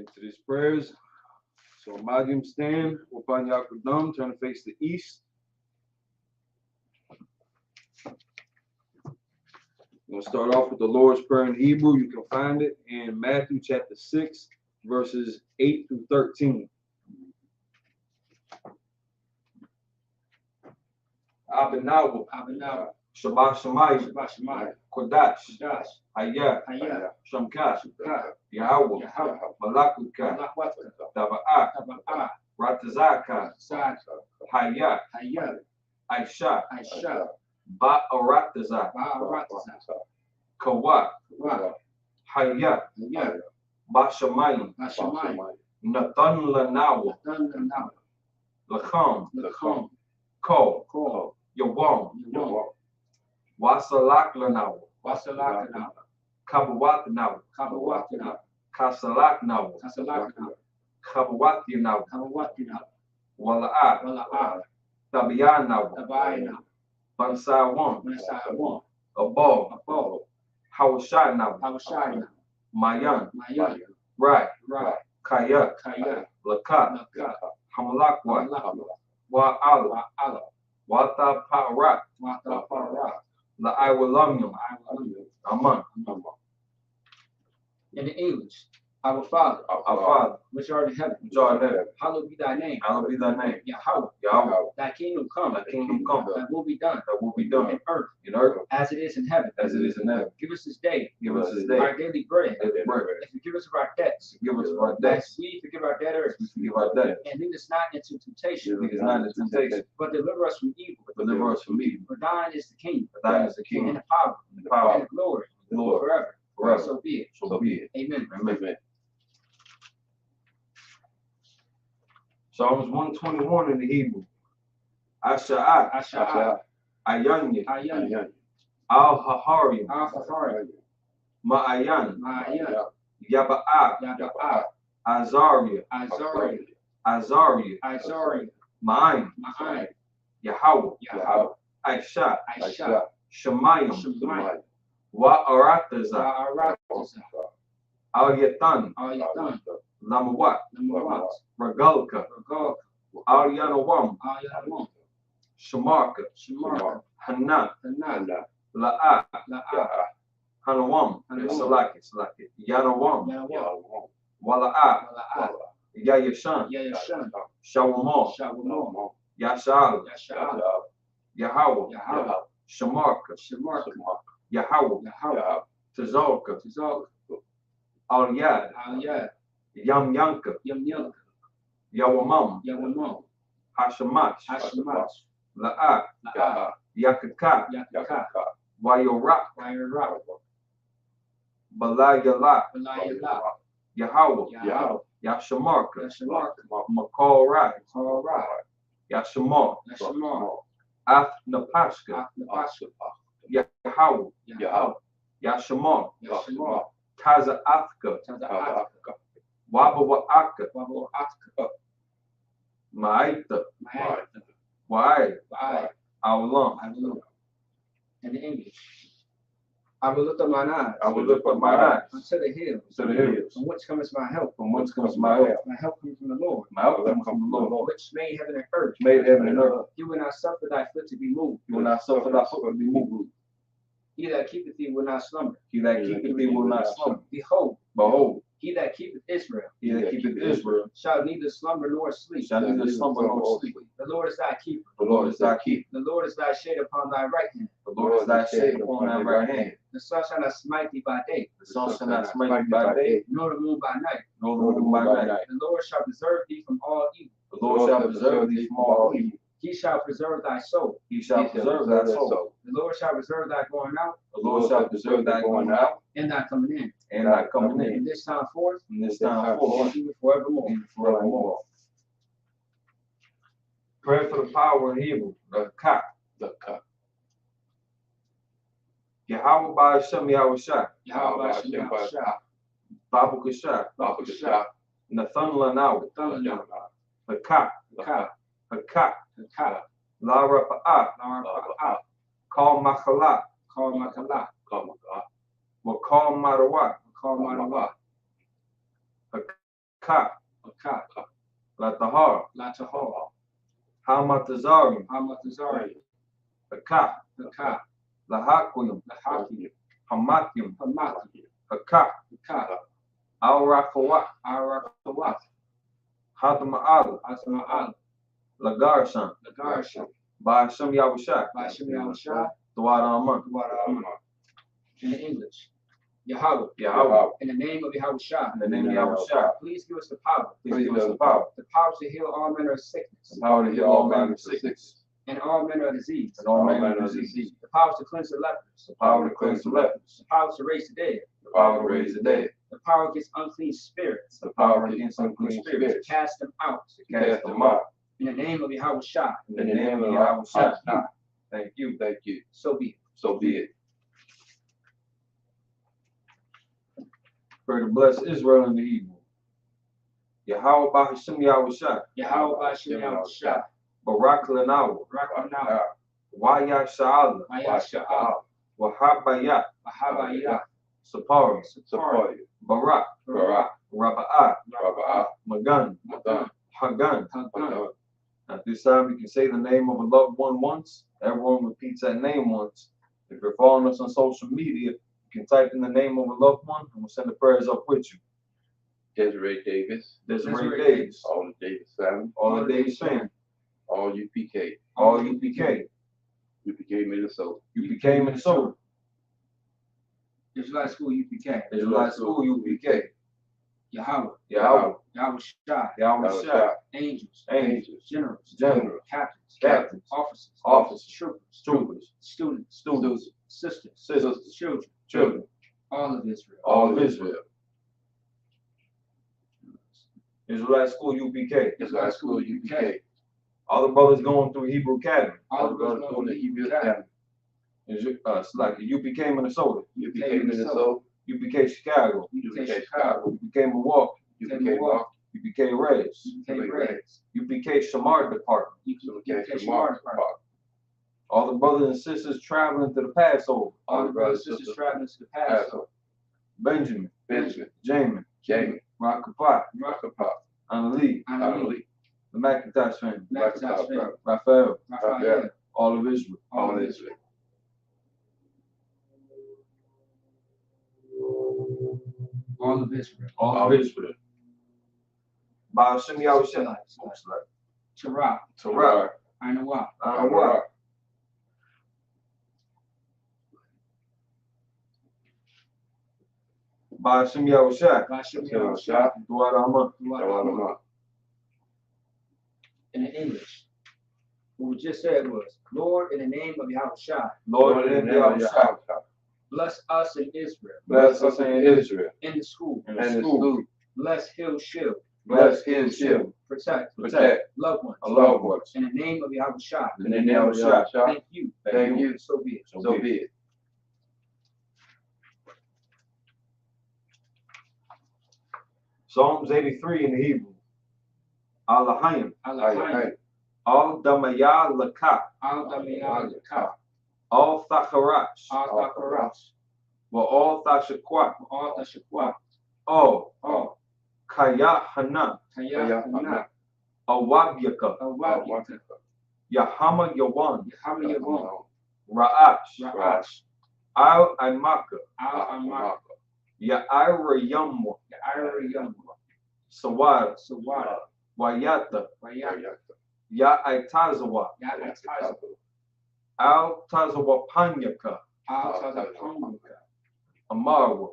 into these prayers. So Magim stand, Wapan Yakudam, turn to face the east. We're going to start off with the Lord's Prayer in Hebrew. You can find it in Matthew chapter 6, verses 8 through 13. Abinawa, Shabbat Shemayim, Kodash, Hayah, Shamkash, Yahweh, Malakuka, Taba'ah, Ratazaka, Hayah, Aisha, Ba'aratazak, Kawak, Hayah, Bashamayim, Nathan Lanawa, Lacham, Ko, Yawam, Wasalak Lanawa, Kabawat now, Kasalak now, Kabawati now, Wala'at, Tabiyan now, Bansawan, Above, Hawashai now, Mayan, Right, Kaya, Lakat, Hamalakwa, Wa'ala, Wata Parat, La'awalamyam, Aman. In the English, our Father, which art in heaven, hallowed be thy name. Yahweh, thy kingdom come, that will be done, in earth, as it is in heaven. Give us this day, our daily bread. And forgive us of our debts, as we forgive our debtors. And lead us not into temptation, but deliver us from evil. For thine is the kingdom, and the power, and the glory, forever. So be it. Amen. Psalms 121 in the Hebrew. Asha'at, Ayanya, Al-Haharim, Ma'ayan, Yaba'at, Azaria, Ma'ayin, Yahweh, Aisha, Shemayim, Wa'arataza, Al-Yatan, Lamawat, Ragalka, Al-Yanawam, Shamarka, Hanan, La'at, Hanawam, Salaki, Yanawam, Wala'at, Yayashan, Shawamah, Yashal, Yahweh, Shamarka, Yahweh, Tazalka, Al-Yad, Yamyanka, Yawamam, Hashamash, La'at, Yakaka, Wayorak, Balayala, Yahweh, Yashamarka, Makal Rai, Yashamar, Ath Napashka, Yahweh, Yashamar, Taza Athka, Wabawa'aka, Ma'aita, Wa'ai, Aulam. In the English, I will lift up mine eyes. Unto the hills. From whence cometh my help? My help comes from the Lord. Which made heaven and earth. He will not suffer thy foot to be moved. He that keepeth thee will not slumber. Behold, he that keepeth Israel shall neither slumber nor sleep. The Lord is thy keeper. The Lord is thy shade upon thy right hand. The sun shall not smite thee by day, nor the moon by night. The Lord shall preserve thee from all evil. He shall preserve thy soul. The Lord shall preserve thy going out. And thy coming in. And this time forth. Even forevermore. Pray for the power in Hebrew. The Ka. Yahweh Ba'ashem Yahushua. Babu Kashah. Nathan Lanaw. Haka. La Rafa'at. Call Makala. Wakal Marawat. Ka, Latahar, Hamatazarium, Ka, Lahaquium, Hamakium, Ka, Al-Rakawat, Hatama'al, Lagarshan, by Hashem Yahushua, Dawad Aman. In English, Yahweh, in the name of Yahushua, please give us the power, the power to heal all manner of sickness, and all manner of disease, the power to cleanse the lepers, the power to raise the dead, the power against unclean spirits, to cast them out, in the name of Yahushua, Thank you. so be it. Pray to bless Israel and the Hebrew. Yahweh Bahashim Yahushua. Barak Lanawa. Waya Sha'ala. Wahabayat. Sapari. Barak. Raba'ah. Magan. Hagan. At this time, you can say the name of a loved one once. Everyone repeats that name once. If you're following us on social media, you can type in the name of a loved one, and we'll send the prayers up with you. Desiree Davis. All the Davis family. All the Davis family. All UPK. UPK Minnesota. Israelite School UPK. Yahweh. Yahushua. Angels. Generals. Captains. Officers. Troopers. Students. Sisters. Children. All of Israel. Israelite School UPK. All the brothers going through Hebrew Academy. It's like the UPK Minnesota. UPK Chicago. UPK Milwaukee. UPK Reds. UPK Shamar Department. All the brothers and sisters traveling to the Passover. Benjamin. Jamin. Rakapah. Annalie. The McIntosh family. Raphael. All of Israel. All of Israel. By Hashem Yahushua. Torah. Anawa. By Hashem Yahushua. Dawad Aman. In English, what we just said was, Lord, in the name of Yahushua, bless us in Israel. In the school. Bless, heal, shield. Protect. Loved ones. In the name of Yahushua. Thank you. So be it. Psalms 83 in the Hebrew. Alahayim. Al Damaya Laka. Al Thacharash. Wa all Thashakwat. All Kaya Hana. Awabyaka. Yahama Yawan. Ra'ash. Al Amaka. Ya'ira Yamwa. Sawada. Wayata. Ya'itazawa. Al Tazawa Panyaka. Amarwa.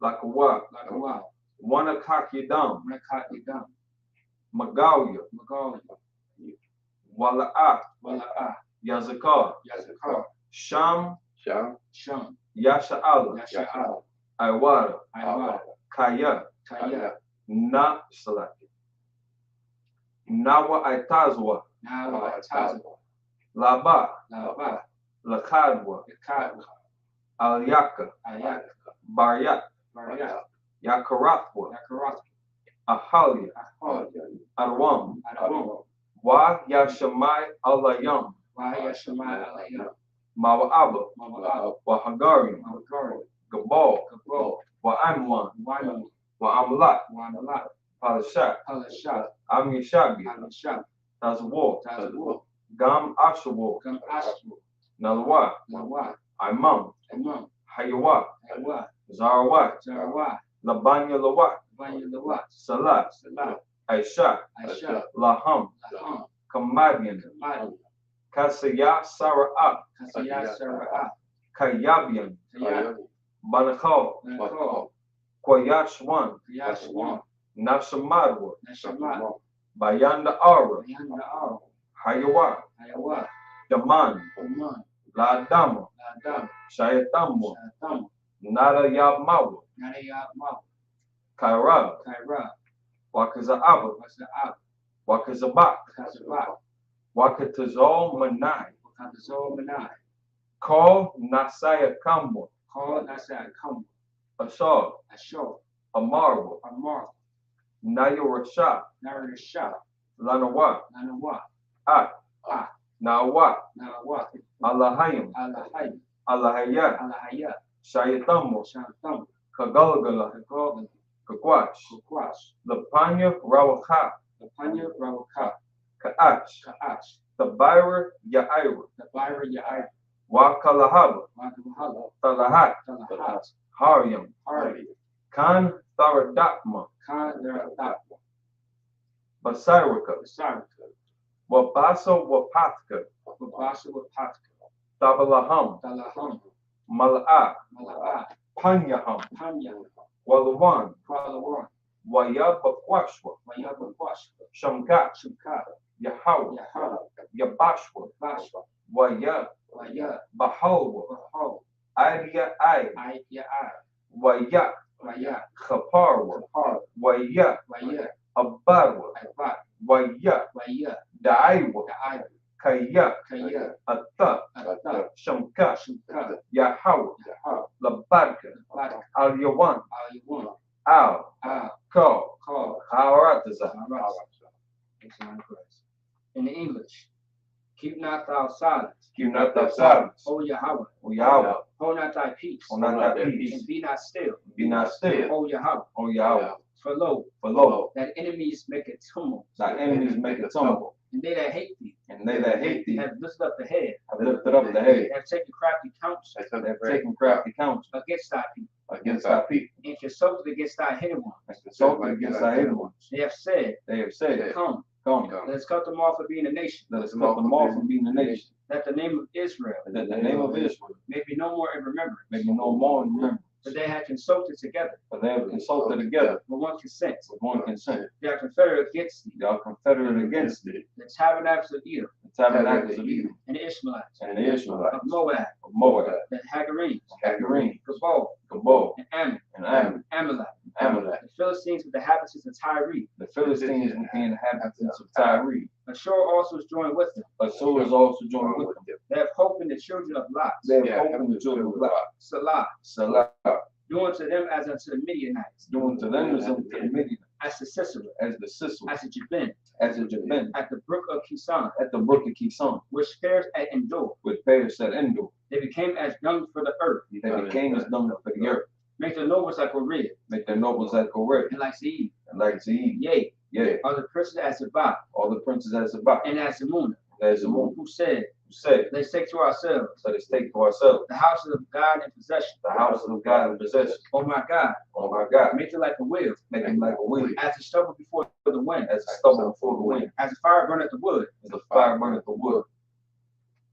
Lakawa. Wanakak Yadam. Magalia. Wala'ah. Yazakar. Sham. Yasha'ala. Iwara. Kaya. Na Salaki. Nawa Itazwa. Laba. Lakadwa. Alyaka. Baryat. Yakarathwa. Ahalia. Arwam. Wa Yashamai Alayam. Mawa'aba. Wa Hagari. Gabal. Wa Amwan. Wa Amlat. Palashah, Palashah, Am Yeshabi, Amashah, Tazawar, Tazawar, Gam Ashawar, Gam Ashwa, Nalwa, Nawat, Imam, Imam, Hayawa, Hawa, Zarawat, Jarawat, Labanya Lawat, Vanya Lawat, Salat, Salat, Aisha, Aisha, Laham, Laham, Kamadian, Madi, Kasaya Sara'at, Kasiyah, Sara'at, Kayabian, Kayat, Banakal, Nakal, Kwayashwan, Kayashwan, Nashamadwa, Nashamat, Bayanda Ara, Bayanda Ar, Hayawa, Hayawa, Daman, Oman, Ladama, Ladam, Shayatamwa, Shatam, Nada Yabmawa, Nadayat Maw, Kairab, Kaira, Wakazaaba, Wasa'ab, Wakazabak, Kazabat, Wakatazol Manai, Wakazol Manai, Call Nasaya Kamwa, Call Nasa Kam, Ashar, Ashor, Amarwa, Amar, Nayurasha, Narisha, Lanawa, Nanawa, Ak, Ah, Nawa, Nawa, Allahayim, Alahai, Allahaya, Alahaya, Shayatamwa, Shantam, Kagalgala, Gogan, Kakwash, Kukwash, Lapanya Rawakha, the Panya Rawaka, Kaach, Kaash, Tabaira Yaira, the Byra Yai, Wakalahaba, Wakahala, Talahat, Talahat, Haryam, Hardy, Khan Tharadakma, Khan Deratak, Basiraka, Saraka, Wabasa Wapatka, Babasa Wapatka, Tabalaham, Dalaham, Mal'a, Mala'a, Panyaham, Panya, Walawan, Kwalawan, Wayabakwashwa, Mayabakwash, Shamkat, Shukar, Yahawa, Yahara, Yabashwa, Bashwa, Waya, Waya, Bahalwa, Bahal, Adia Ai, Ya'ar, Waya, Waya, Khaparwa, Har, Waya, Waya, Abarwa, Ibat, Waya, Waya, Daiwa, Da'ai, Kaya, Kaya, Atta, Atta, Shamkat, Shukar, Yahawa, Yahar, Labarka, Badak, Al Yawan, Al-Yuwan, Al, Al, Ko, Call, Harataza, in English, keep not thou silence, Keep not thy silence, O Yahweh, O Yahweh, hold not thy peace, O not thy peace, and be not still, be not still, O Yahweh, O Yahweh, for lo, for lo, that enemies make a tumult, thy enemies make a tumble, and they that hate thee and they that hate thee have lifted up the head, have lifted up the head, have taken crafty counsel they have taken crafty counsel against thy people, against thy people, and consulted against thy hidden ones. and consulted against thy hidden ones. They have said, They have said, come, Come, let us cut them off from being a nation, let us cut them off from being a nation, that the name of Israel that the name of Israel may be no more in remembrance. may be no more in remembrance. For they had consulted together For they have consulted together with one consent. with one consent. They are confederate against thee, They are confederate against thee, the tabernacles of Edom, the tabernacles of Edom, and the Ishmaelites, and the Ishmaelites, of Moab, of Moab, the Hagarenes, Hagarenes, Gabal, Gabal, and Ammon, and Ammon, Amalek, Amalek, the Philistines with the inhabitants of Tyre. the Philistines with the inhabitants of Tyre. Ashur also is joined with them. Assur is also joined with them. They have hope in the children of Lot, They have hope in the children of Lot. Salah, Salah, doing to them as unto the Midianites, doing to them as unto the Midian, as to Sisera, as the Sisera, as to Jabin, as a Jabin, at the brook of Kison, at the brook of Kison, which fares at Endor. with Paris at Endor. They became as dung for the earth. They became as dung for the earth. Make their nobles like Oreb, Make their nobles like Goreb, and like Zeeb. and like Zeeb. Yea, Yea, are the princes as Zabah, all the princes as Zabak, and as Zamunah, as the moon, who said, who said, let's take to ourselves let us take to ourselves the houses of God in possession. the houses of God in possession. Oh my God, Oh my God, make it like a wheel, make them like a wheel, as a stubble before the wind, as a stubble before the wind, as a fire burneth the wood, as the fire burneth the wood,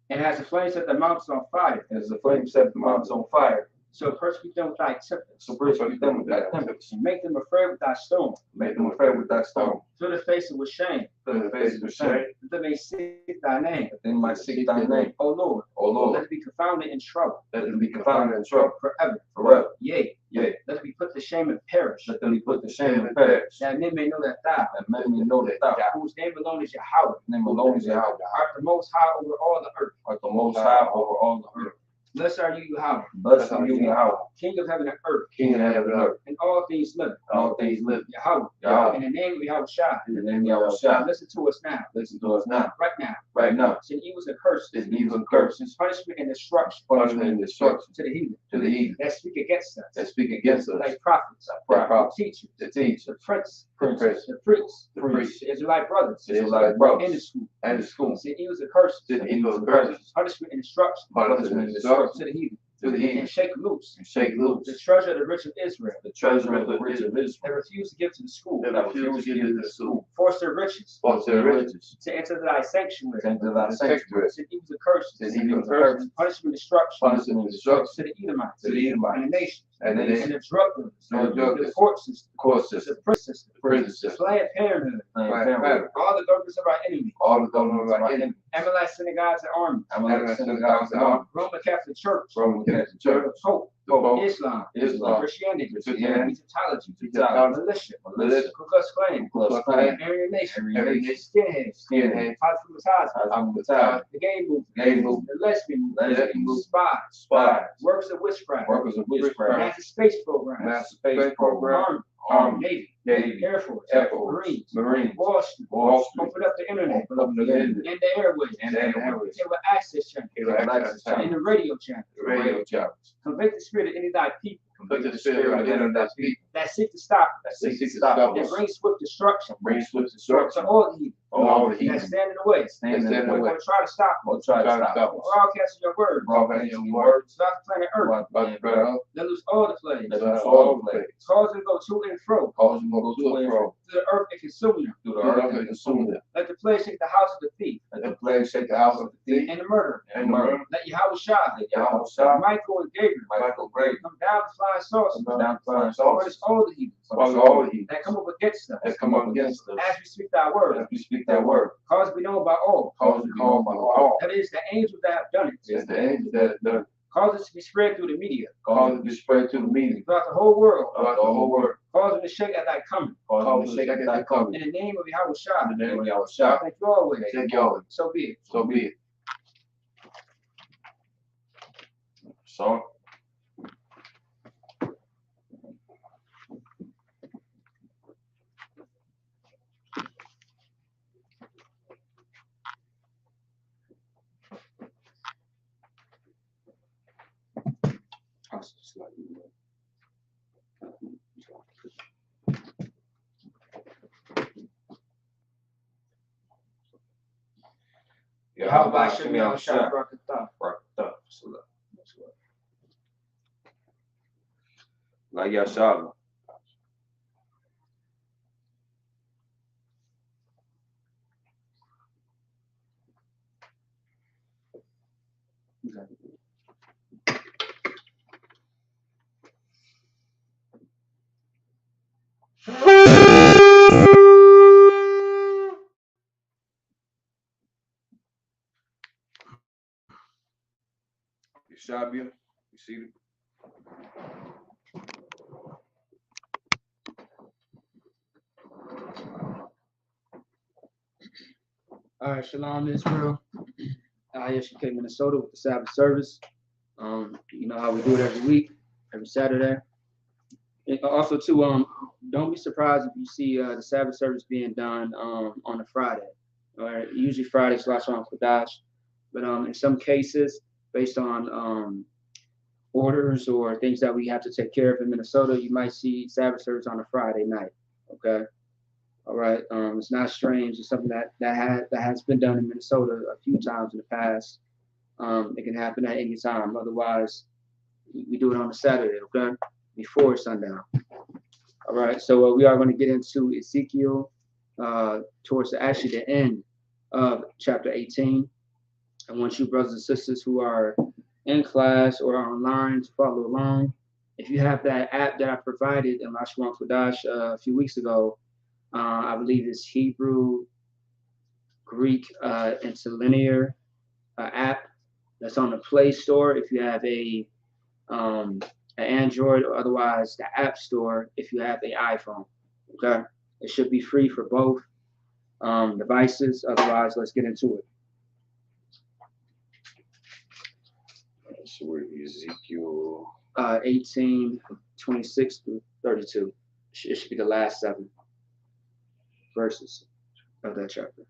and as the flame set the mountains on fire. as the flame set the mountains on fire. So persecute them with thy tempest, So persecute them with thy tempest. and make them afraid with thy storm. Make them afraid with thy storm. Fill the faces with shame, Fill the faces with shame, that they may seek thy name. that they might seek thy name. O Lord, O let Lord, it be confounded in trouble let them be confounded in trouble forever. forever. Yea, Yea, let it be put to shame and perish, let them be put to shame and perish, that men may know that thou, that men may know that thou, whose name alone is Yahweh, name alone is Yahweh, art the most high over all the earth. art the most high over all the earth. Blessed are you, Yahweh, Blessed are you, Yahweh, King of heaven and earth, King of heaven and earth, and all things living. and all things live. Yahweh, Yahweh, in the name of Yahweh Shai. in the name of Yahweh Now Shai. listen to us now, Listen to us now, right now, Right now. Sin evils and curses. Sin evils and curses. Sin punishment and destruction. Punishment and destruction. To the heathen. To the heathen. That speak against us. That speak against us. Like prophets. Like prophets. Teachers. The teachers. The princes. The priests. The priests. The Israelite brothers. The Israelite brothers. And the school. And the school. Sin evils and curses. Sin evils and curses. Punishment and destruction. Punishment and destruction. To the heathen. To the heathen. And shake loose. And shake loose. The treasure of the rich of Israel. The treasure of the rich of Israel. That refuse to give to the school. That refuse to give to the school. Force their riches. Force their riches. To enter thy sanctuary. To enter thy sanctuary. Sin evils and curses. Sin evils and curses. Punishment and destruction. Punishment and destruction. To the Edomites. To the Edomites. And the nations. And the nations. And the drug dealers. And the drug dealers. The court system. Court system. The prison system. Prison The system. Planned Parenthood. All the governments of our enemy. All the governments of our enemy. Amalek synagogues and armies. Amalek synagogues and armies. Roman Catholic Church. Roman Catholic Church. Pope. Pope. Islam. Christianity. Egyptology. Militia. Ku Klux Klan. Aryan Nation. Skinheads. The gay movement. The lesbian movement. Spies. Workers of witchcraft. Master space program. Army. Navy. Air Force. Marines. Wall Street. Open up the internet. And the airways. Cable access channel. And the radio channel. Convict the spirit of any of thy people. That seek to stop. And bring swift destruction. To all the heathen. That stand in the way. Or try to stop. Broadcast your word. Stop the planet Earth. Let loose all the plagues. Cause them to go to and fro. To the earth and consume them. Let the plague shake the house of the thief. And the murderer. Let Yahweh Shah. Michael and Gabriel. Come down to flying saucers. Against all the heathens. That come up against us. As we speak thy word. Cause we know about all. That is the angels that have done it. Cause it to be spread through the media. Throughout the whole world. Cause them to shake at thy coming. In the name of Yahweh Shah. Thank you always. So be it. So. How about Shemi Al-Shah Rakatah? Like Yashab. Yashabia, you see it? All right, Shalom Israel. ISUK Minnesota with the Sabbath service. You know how we do it every week, every Saturday. And also, too, don't be surprised if you see the Sabbath service being done on a Friday. All right, usually Fridays, Lashon Kodash, but in some cases, based on orders or things that we have to take care of in Minnesota, you might see Sabbath service on a Friday night. Okay. All right. It's not strange. It's something that has been done in Minnesota a few times in the past. It can happen at any time. Otherwise, we do it on a Saturday, okay, before sundown. All right. So we are going to get into Ezekiel towards actually the end of chapter 18. I want you brothers and sisters who are in class or online to follow along. If you have that app that I provided in Lashon Kodash a few weeks ago, I believe it's Hebrew, Greek, interlinear app that's on the Play Store if you have an Android, or otherwise the App Store if you have an iPhone. Okay, it should be free for both devices. Otherwise, let's get into it. So we're Ezekiel 18:26 through 32. It should be the last 7 verses of that chapter.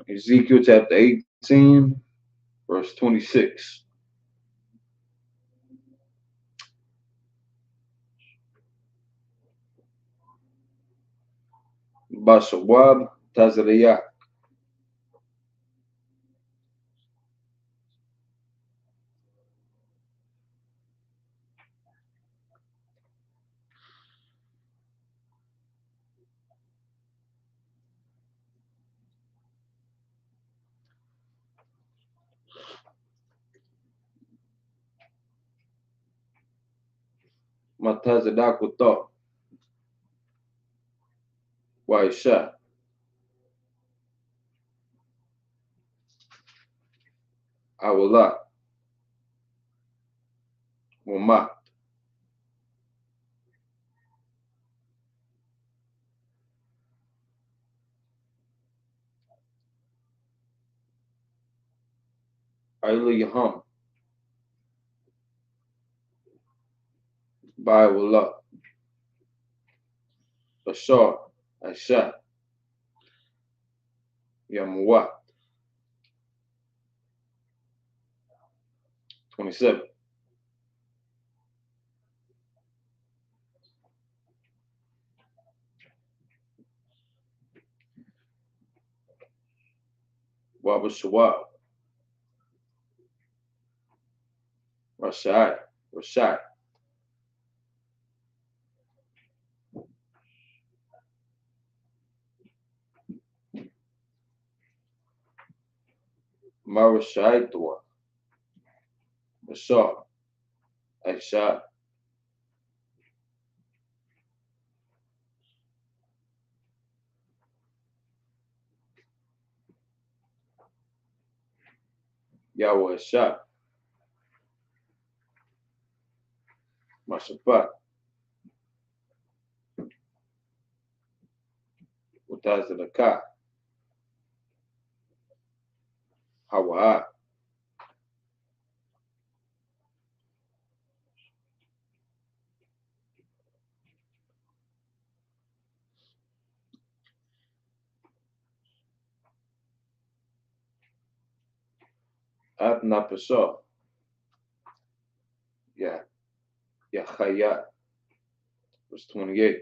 Ezekiel chapter 18, verse 26. Bashawab Tazariya. Matazadakuto. Waisha. Awala. Wama. Ailiyaham. Baiwala. Bashar. Aisha. Yamuwa. 27. Wabashawab. Rashai. Rashai. Marashai Dua. Bashar. Aisha. Yahweh Aisha. Mashafat. Utazadaka. Hawa. Adna Pasha. Yeah. Yahaya. Verse 28.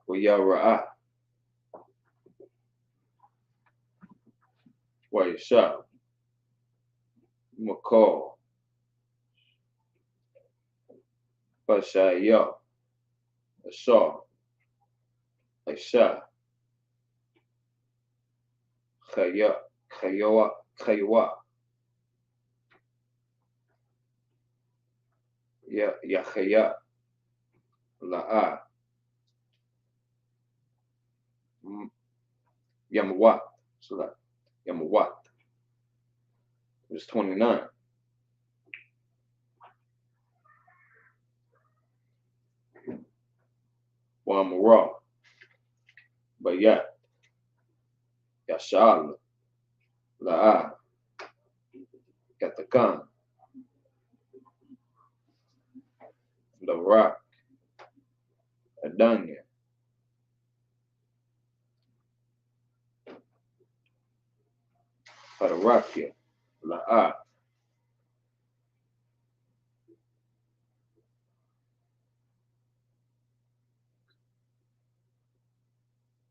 Wayara'a. Waisha. Makal. Bashaya. Ashar. Aisha. Khaya. Khayawa. Khayawa. Yahaya. La'a. Yamawat. So that Yamawat. Verse 29. Wamara. Bayat. Yashal. La'a. Katakan. Larak. Adanya. Pararakya. La'a.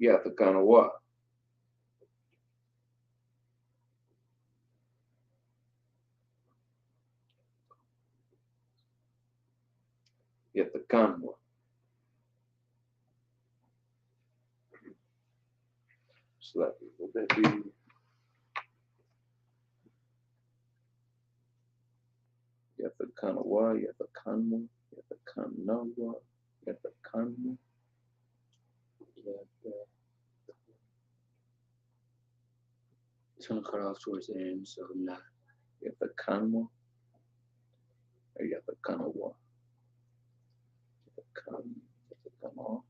Yatakanawa. Yatakanwa. So that would that be Yatakanawa, Yatakanwa, Yatakanawa, Yatakanwa, It's gonna cut off towards the end, so nah. Yatakanwa, or Yatakanawa. Yatakanawa.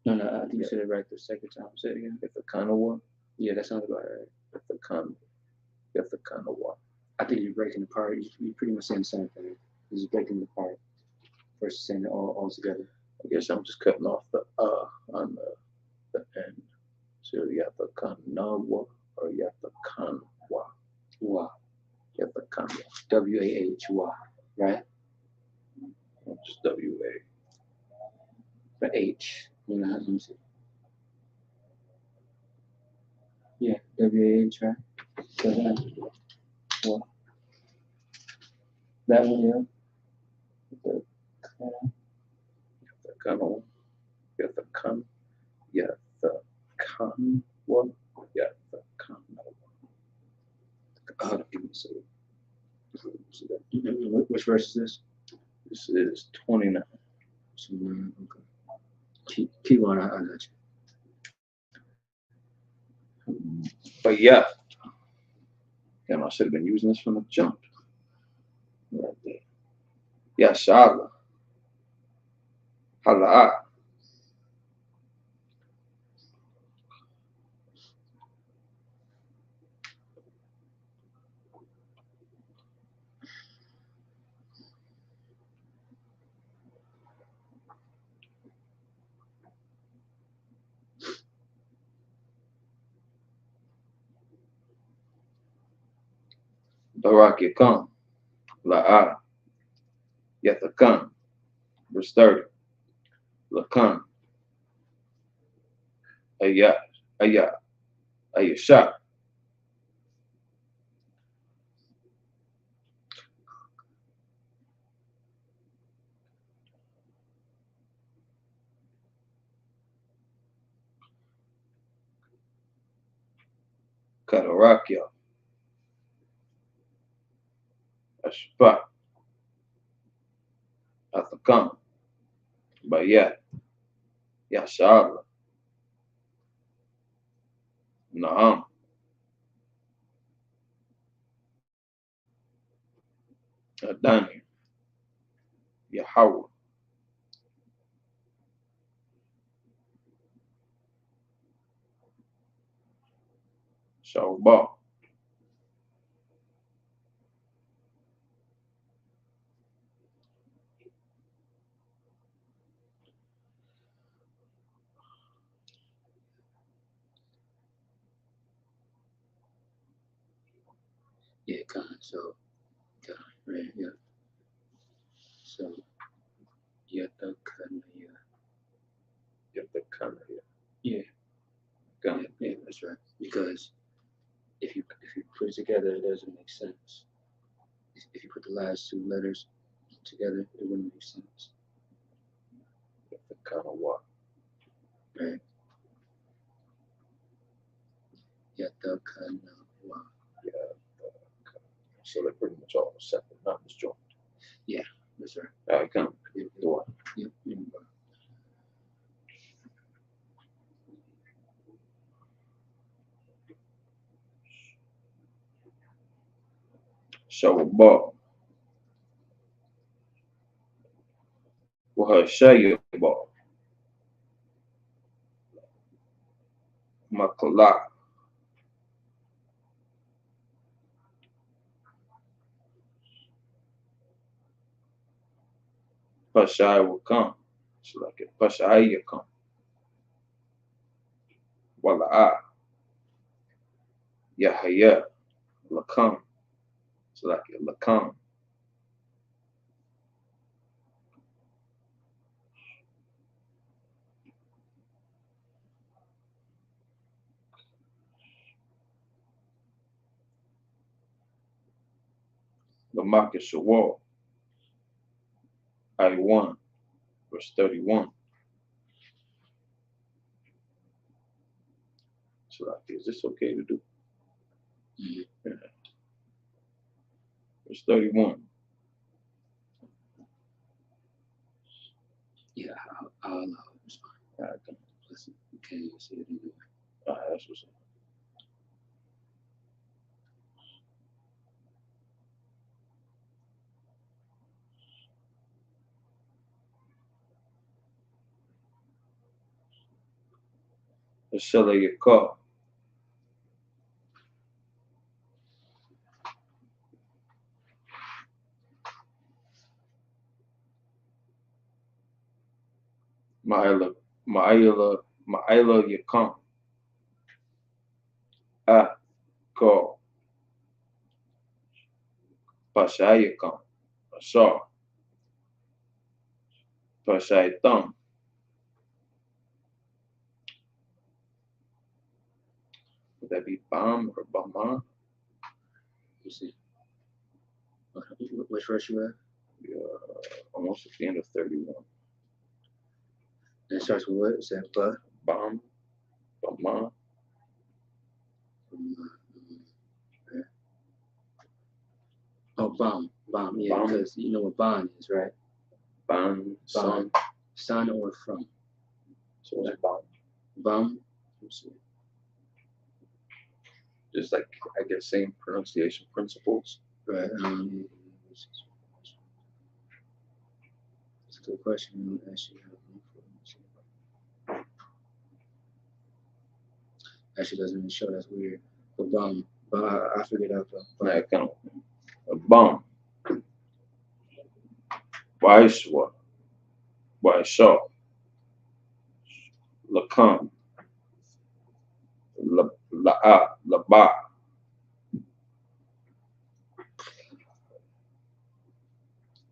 No, I think you said it right the second time. Say it again. Yatakanawa. Yeah, that sounds about right. Yatakanawa. I think you're breaking the part. You're pretty much saying the same thing. You're just breaking the part versus saying it all together. I guess I'm just cutting off the on the end. So Yatakanwa or Yatakanwa. Wa. Yatakanwa. W-A-H-Y. Right? Just W-A. The H. You know, let me see. Yeah, W-A-H, right? So well, that one, yeah. The Yatakanwa. Yatakan. Yatakanwa. Yatakanwa. give me a second. Which verse is this? This is 29. Okay. Keep on, I got you. But yeah. Damn, I should have been using this from the jump. Right there. Yeah, Shala. Hala. Barak Yakam. La'a. Yathakan. Verse 30. Lakan. Ayat. Ayat. Ayasha. Katarakya. Ashpa. Athakan. Bayat. Yashara. Naam. Adani. Yahweh. Shawba. Yeah, Khan. So, Khan, right? Yeah. So, Yatakanaya. Yathakan. Yeah. Yeah, that's right. Because if you put it together, it doesn't make sense. If you put the last two letters together, it wouldn't make sense. Yathakanawa. Right? Yatakanawa. So they're pretty much all separate, not disjointed. Yeah, that's right. I come. Yeah. Yeah. Shawba. Wahashayaba. Makala. Pashai will come. It's like it. Pashai come. Wala'a. Yahaya. Lakam. It's like it. Lakam. Lamaka Shawal. I1. Verse 31. So like, is this okay to do? Mm-hmm. Yeah. Verse 31. Yeah, I'll allow it. It's fine. Listen, you can't even see it anyway. That's what's up. Shalayaka. Ma'ila Yakam. Ko. Pashayakam. Asar. Pashaytam. Would that be Bam or Bama? You see. Which verse you at? Almost at the end of 31. And it starts with what? It said, but? Bam. Bama. Oh, Bam. Bam, yeah, Bam. because you know what Ban is, right? Ban. Son. Son or from. So it's Bam. Bam. Just like, I guess, same pronunciation principles. Right. That's a good question. Actually doesn't even show. That's weird. But Bam. But I figured out though. Like, kind of Bam. Waishwa. Waisha. Lakam. La'a. Laba.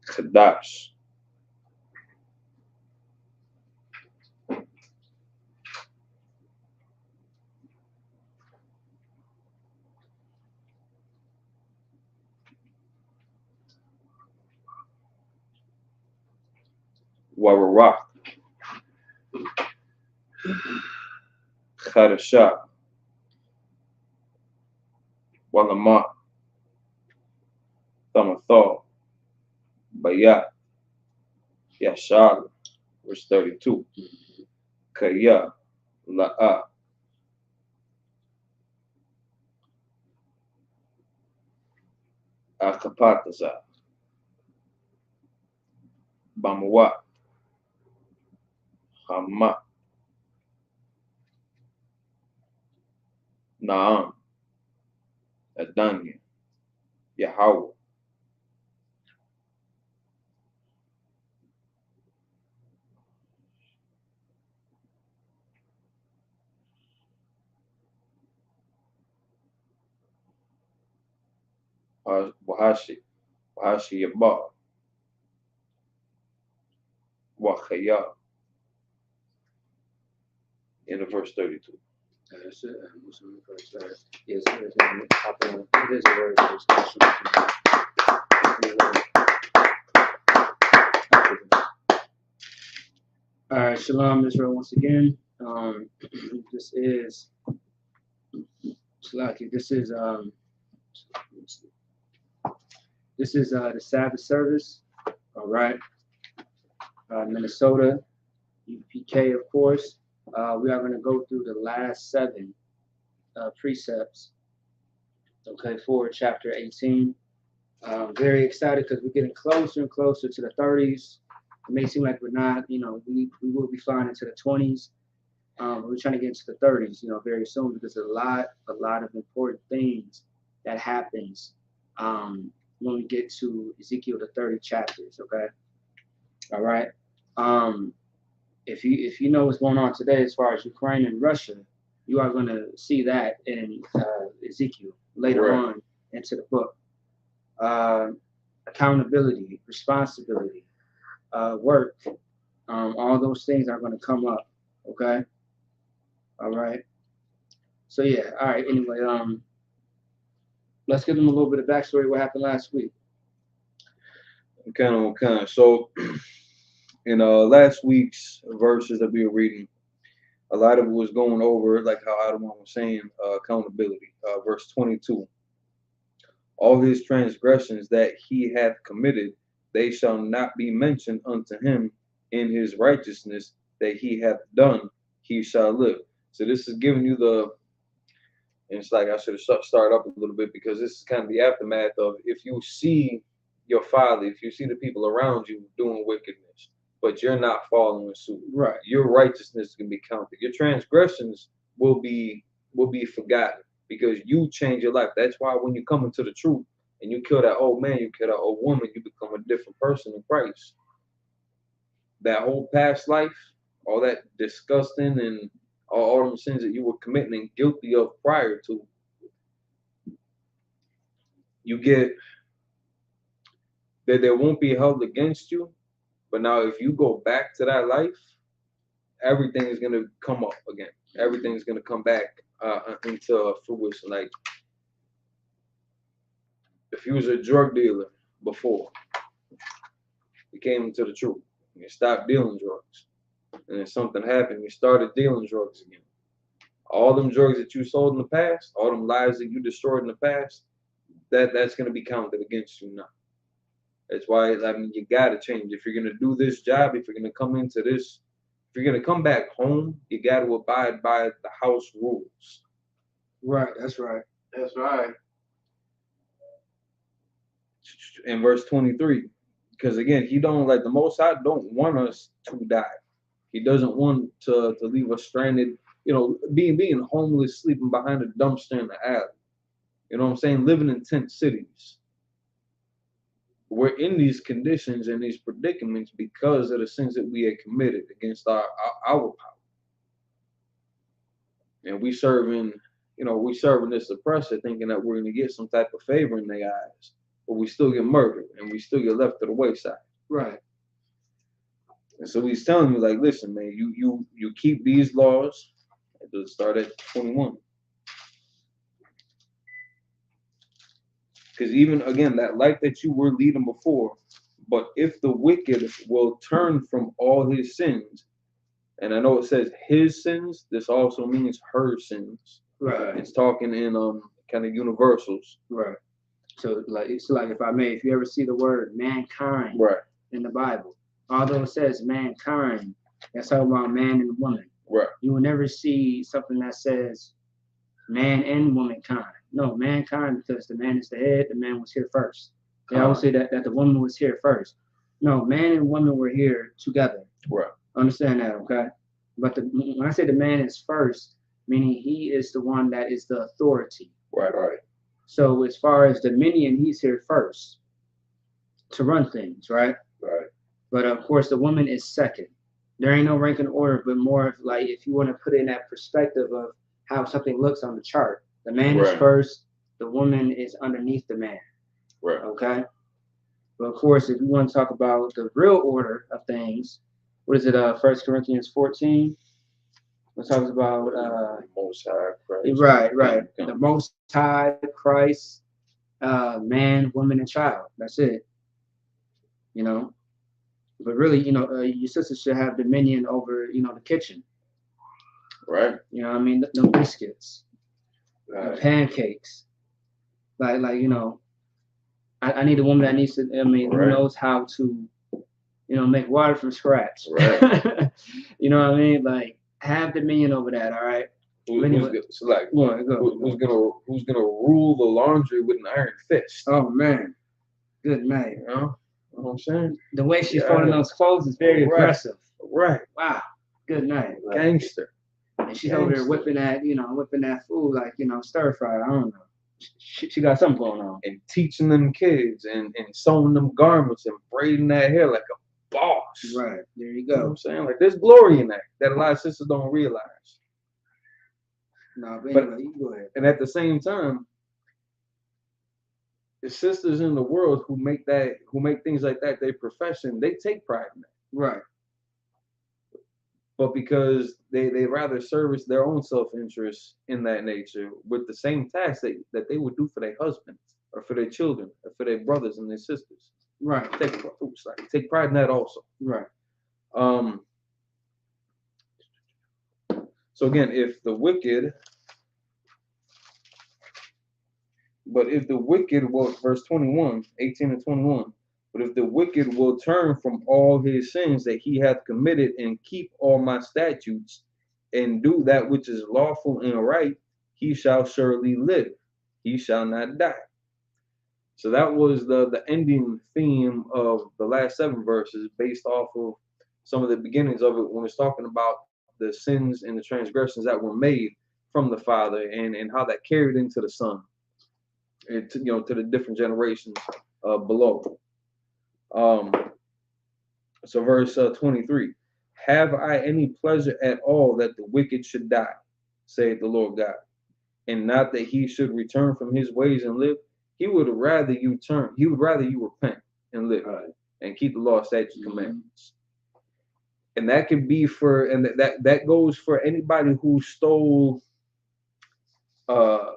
Kadash. Wawarak. Khadasha. Walama. Thamathal. Bayat. Yashal. Verse 32. Kaya. La'a. Akapataza. Bamwa. Hama. Naam. Adanya. Yahweh. Wahashi. Wahashi Yabba. Wachaya. In the verse 32. That's it. Yes, it is a word. All right, Shalom, Israel, once again. This is Shalaki. This is the Sabbath service. All right, Minnesota, UPK, of course. We are going to go through the last 7 precepts. Okay, for chapter 18. Very excited because we're getting closer and closer to the 30s. It may seem like we're not, we will be flying into the 20s. We're trying to get into the 30s, very soon because there's a lot of important things that happens when we get to Ezekiel, the 30 chapters. Okay, all right. If you know what's going on today as far as Ukraine and Russia, you are going to see that in Ezekiel later on into the book. Accountability, responsibility, work, all those things are going to come up. Okay. All right. So yeah. All right. Anyway, let's give them a little bit of backstory. What happened last week? Okay. So in last week's verses that we were reading, a lot of it was going over, like how Adam was saying, accountability. Verse 22. All his transgressions that he hath committed, they shall not be mentioned unto him. In his righteousness that he hath done, he shall live. So this is giving you and it's like I should have started up a little bit because this is kind of the aftermath of if you see your father, if you see the people around you doing wickedness, but you're not following suit, right? Your righteousness can be counted. Your transgressions will be forgotten because you change your life. That's why when you come into the truth and you kill that old man, you kill that old woman, you become a different person in Christ. That whole past life, all that disgusting and all them sins that you were committing and guilty of prior to, you get that there won't be held against you. But now if you go back to that life, everything is gonna come up again. Everything's gonna come back into fruition. Like if you was a drug dealer before, you came into the truth, you stopped dealing drugs, and then something happened, you started dealing drugs again. All them drugs that you sold in the past, all them lives that you destroyed in the past, that's gonna be counted against you now. That's why you gotta change. If you're gonna do this job, if you're gonna come into this, if you're gonna come back home, you gotta abide by the house rules. Right, that's right. That's right. In verse 23, because again, he don't the Most High don't want us to die. He doesn't want to leave us stranded, being homeless, sleeping behind a dumpster in the alley. You know what I'm saying? Living in tent cities. We're in these conditions and these predicaments because of the sins that we had committed against our power. And we serving this oppressor thinking that we're going to get some type of favor in their eyes, but we still get murdered and we still get left to the wayside. Right. And so he's telling you, like, listen, man, you keep these laws. It'll start at 21. Because even, again, that life that you were leading before, but if the wicked will turn from all his sins, and I know it says his sins, this also means her sins. Right. It's talking in kind of universals. Right. So it's like if you ever see the word mankind right. in the Bible, although it says mankind, that's talking about man and woman. Right. You will never see something that says man and womankind. No, mankind, because the man is the head, the man was here first. They always say that the woman was here first. No, man and woman were here together. Right. Understand that, okay? But when I say the man is first, meaning he is the one that is the authority. Right, right. So as far as dominion, he's here first to run things, right? Right. But of course, the woman is second. There ain't no rank and order, but more of like if you want to put it in that perspective of how something looks on the chart. The man is first, the woman is underneath the man. Right. Okay? But of course, if you want to talk about the real order of things, what is it, 1 Corinthians 14? It talks about Most High Christ. Right. The Most High Christ, man, woman, and child. That's it. But really, your sister should have dominion over, the kitchen. Right. You know what I mean? No biscuits. Right. Pancakes. Like I need a woman that needs to, who knows how to, make water from scratch. Right. You know what I mean? Like, have dominion over that, all right? Who's gonna rule the laundry with an iron fist? Oh man, good night. You know what I'm saying? The way she's folding those clothes is very aggressive. Right. Wow. Good night. Like, gangster. And she's over there whipping that food like stir fry. I don't know. She got something going on. And teaching them kids and sewing them garments and braiding that hair like a boss. Right. There you go. You know what I'm saying? Like there's glory in that a lot of sisters don't realize. No, but anyway, you go ahead. And at the same time, the sisters in the world who make things like that their profession, they take pride in that. Right. But because they rather service their own self-interest in that nature with the same tasks that they would do for their husbands or for their children or for their brothers and their sisters. Right. Take pride in that also. Right. So again, if the wicked will, verse 21, 18 and 21, but if the wicked will turn from all his sins that he hath committed and keep all my statutes and do that which is lawful and right, he shall surely live. He shall not die. So that was the ending theme of the last 7 verses based off of some of the beginnings of it when it's talking about the sins and the transgressions that were made from the father and how that carried into the son and to the different generations below. So verse 23, Have I any pleasure at all that the wicked should die, saith the Lord God, and not that he should return from his ways and live? He would rather you repent and live and keep the law, statutes, commandments. And that can be for, and that goes for anybody who stole a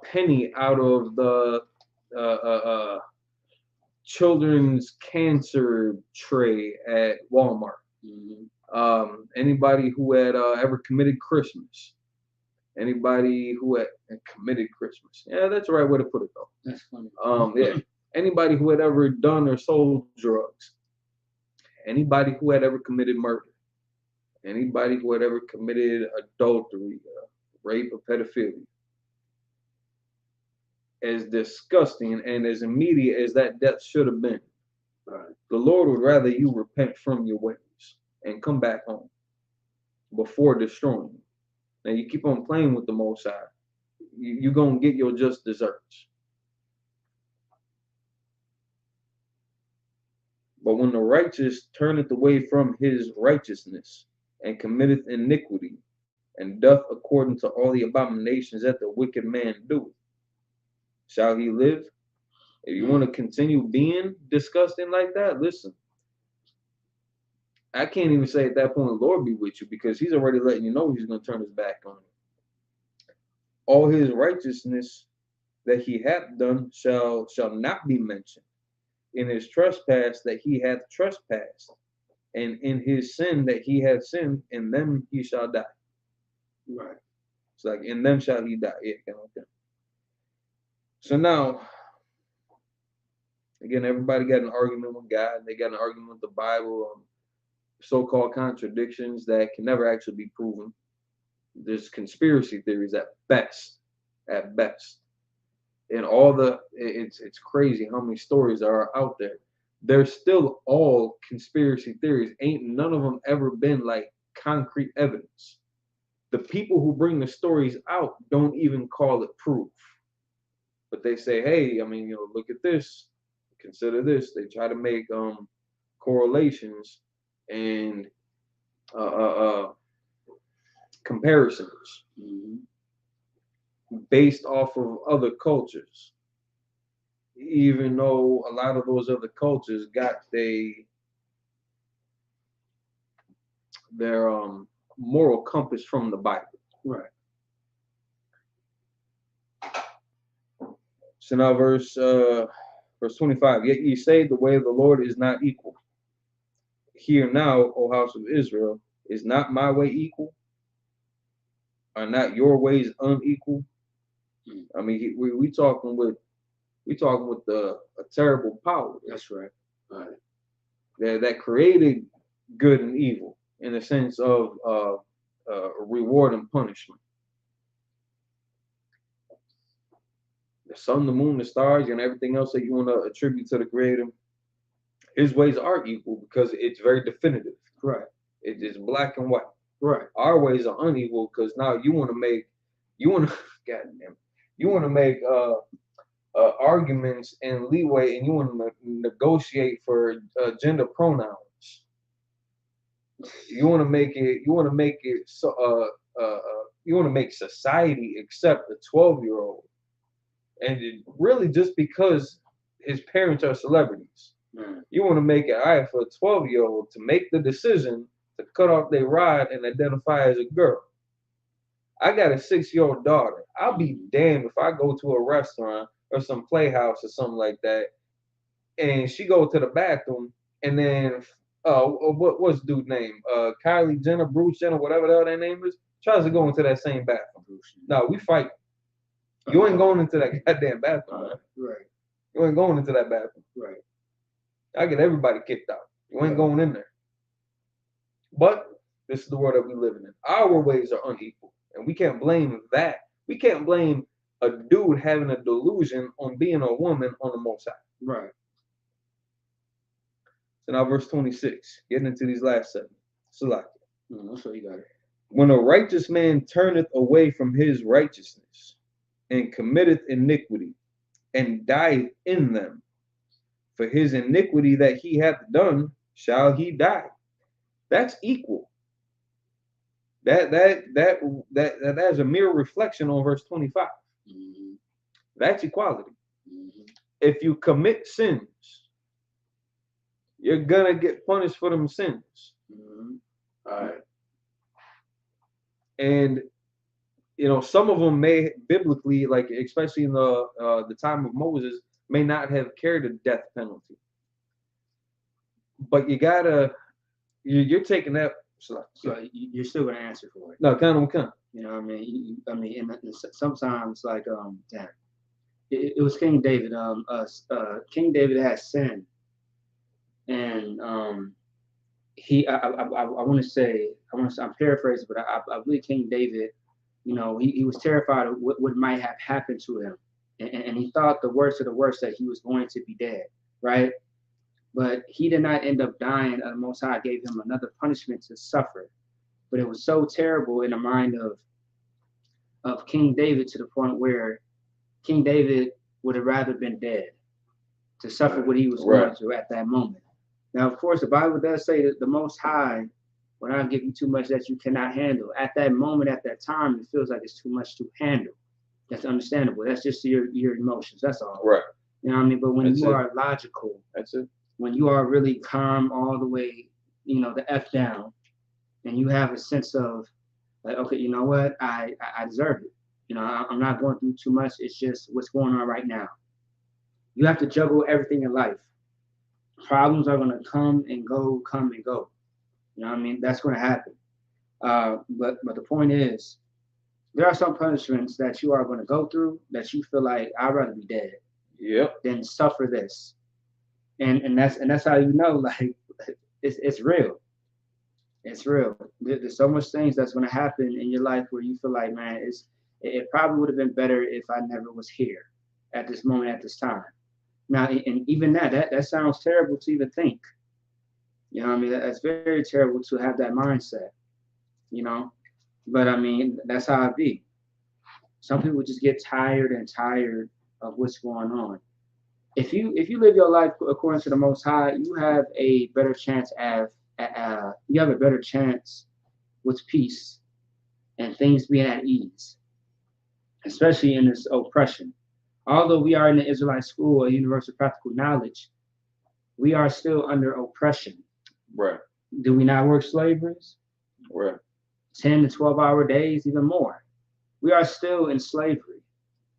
penny out of the children's cancer tray at Walmart. Anybody who had ever committed Christmas. Anybody who had committed Christmas. Yeah, that's the right way to put it, though. That's funny. Yeah. Anybody who had ever done or sold drugs. Anybody who had ever committed murder. Anybody who had ever committed adultery, rape, or pedophilia. As disgusting and as immediate as that death should have been, the Lord would rather you repent from your ways and come back home before destroying you. Now you keep on playing with the Most High, you're going to get your just desserts. But when the righteous turneth away from his righteousness and committeth iniquity, and doth according to all the abominations that the wicked man doeth, shall he live? If you want to continue being disgusting like that, listen. I can't even say at that point, Lord be with you, because he's already letting you know he's going to turn his back on you. All his righteousness that he hath done shall not be mentioned. In his trespass that he hath trespassed, and in his sin that he hath sinned, in them he shall die. Right. It's like, in them shall he die. Yeah, kind of thing. So now, again, everybody got an argument with God. They got an argument with the Bible on so-called contradictions that can never actually be proven. There's conspiracy theories at best. At best. And it's crazy how many stories are out there. They're still all conspiracy theories. Ain't none of them ever been like concrete evidence. The people who bring the stories out don't even call it proof. But they say, hey, I mean, look at this, consider this. They try to make correlations and comparisons based off of other cultures, even though a lot of those other cultures got their moral compass from the Bible. Right. So now verse 25, yet ye say the way of the Lord is not equal. Hear now, O house of Israel, is not my way equal? Are not your ways unequal? I mean, we talking with a terrible power. That's right. Right. That created good and evil in the sense of reward and punishment. The sun, the moon, the stars, and everything else that you want to attribute to the Creator, his ways are equal because it's very definitive. Right. It's black and white. Right. Our ways are unequal because now you want to make arguments and leeway, and you want to negotiate for gender pronouns. You want to make society accept a 12-year-old, and really just because his parents are celebrities. You want to make it all right for a 12-year-old to make the decision to cut off their rod and identify as a girl. I got a 6-year-old daughter. I'll be damned if I go to a restaurant or some playhouse or something like that, and she go to the bathroom, and then what's dude's name? Kylie Jenner, Bruce Jenner, whatever the hell that name is, tries to go into that same bathroom. No, we fight. You ain't going into that goddamn bathroom, man. Right. You ain't going into that bathroom. Right. I get everybody kicked out. You ain't going in there. But this is the world that we live in. Our ways are unequal, and we can't blame that. We can't blame a dude having a delusion on being a woman on the Most High. Right. So now verse 26, getting into these last 7. Salaki. So you got it. When a righteous man turneth away from his righteousness and committeth iniquity and dieth in them, for his iniquity that he hath done shall he die, That's equal. That's a mere reflection on verse 25. Mm-hmm. That's equality. Mm-hmm. If you commit sins, you're gonna get punished for them sins. Mm-hmm. All right. And some of them may biblically, like especially in the time of Moses, may not have carried a death penalty. But you're taking that. So you're still gonna answer for it. No, come. You know what I mean? And sometimes like damn, it was King David. King David had sinned, and I want to say I'm paraphrasing, but I believe King David, he was terrified of what might have happened to him, and he thought the worst of the worst, that he was going to be dead, right? But he did not end up dying. The Most High gave him another punishment to suffer, but it was so terrible in the mind of King David, to the point where King David would have rather been dead to suffer what he was going through at that moment. Now, of course, the Bible does say that the Most High will not give you too much that you cannot handle. At that moment, at that time, it feels like it's too much to handle. That's understandable. That's just your emotions. That's all. Right. You know what I mean? But when That's you it. are logical, That's it. when you are really calm all the way, the F down, and you have a sense of, like, okay, you know what? I deserve it. I'm not going through too much. It's just what's going on right now. You have to juggle everything in life. Problems are going to come and go. You know what I mean? That's going to happen. But the point is, there are some punishments that you are going to go through that you feel like I'd rather be dead than suffer this. And that's how like it's real. It's real. There's so much things that's going to happen in your life where you feel like, man, it probably would have been better if I never was here at this moment, at this time. Now, and even that sounds terrible to even think. You know what I mean? That's very terrible to have that mindset, But I mean, that's how it be. Some people just get tired of what's going on. If you live your life according to the Most High, you have a better chance with peace and things being at ease, especially in this oppression. Although we are in the Israelite school, a universal practical knowledge, we are still under oppression. Right. Do we not work slaveries? Right. 10 to 12-hour days, even more. We are still in slavery.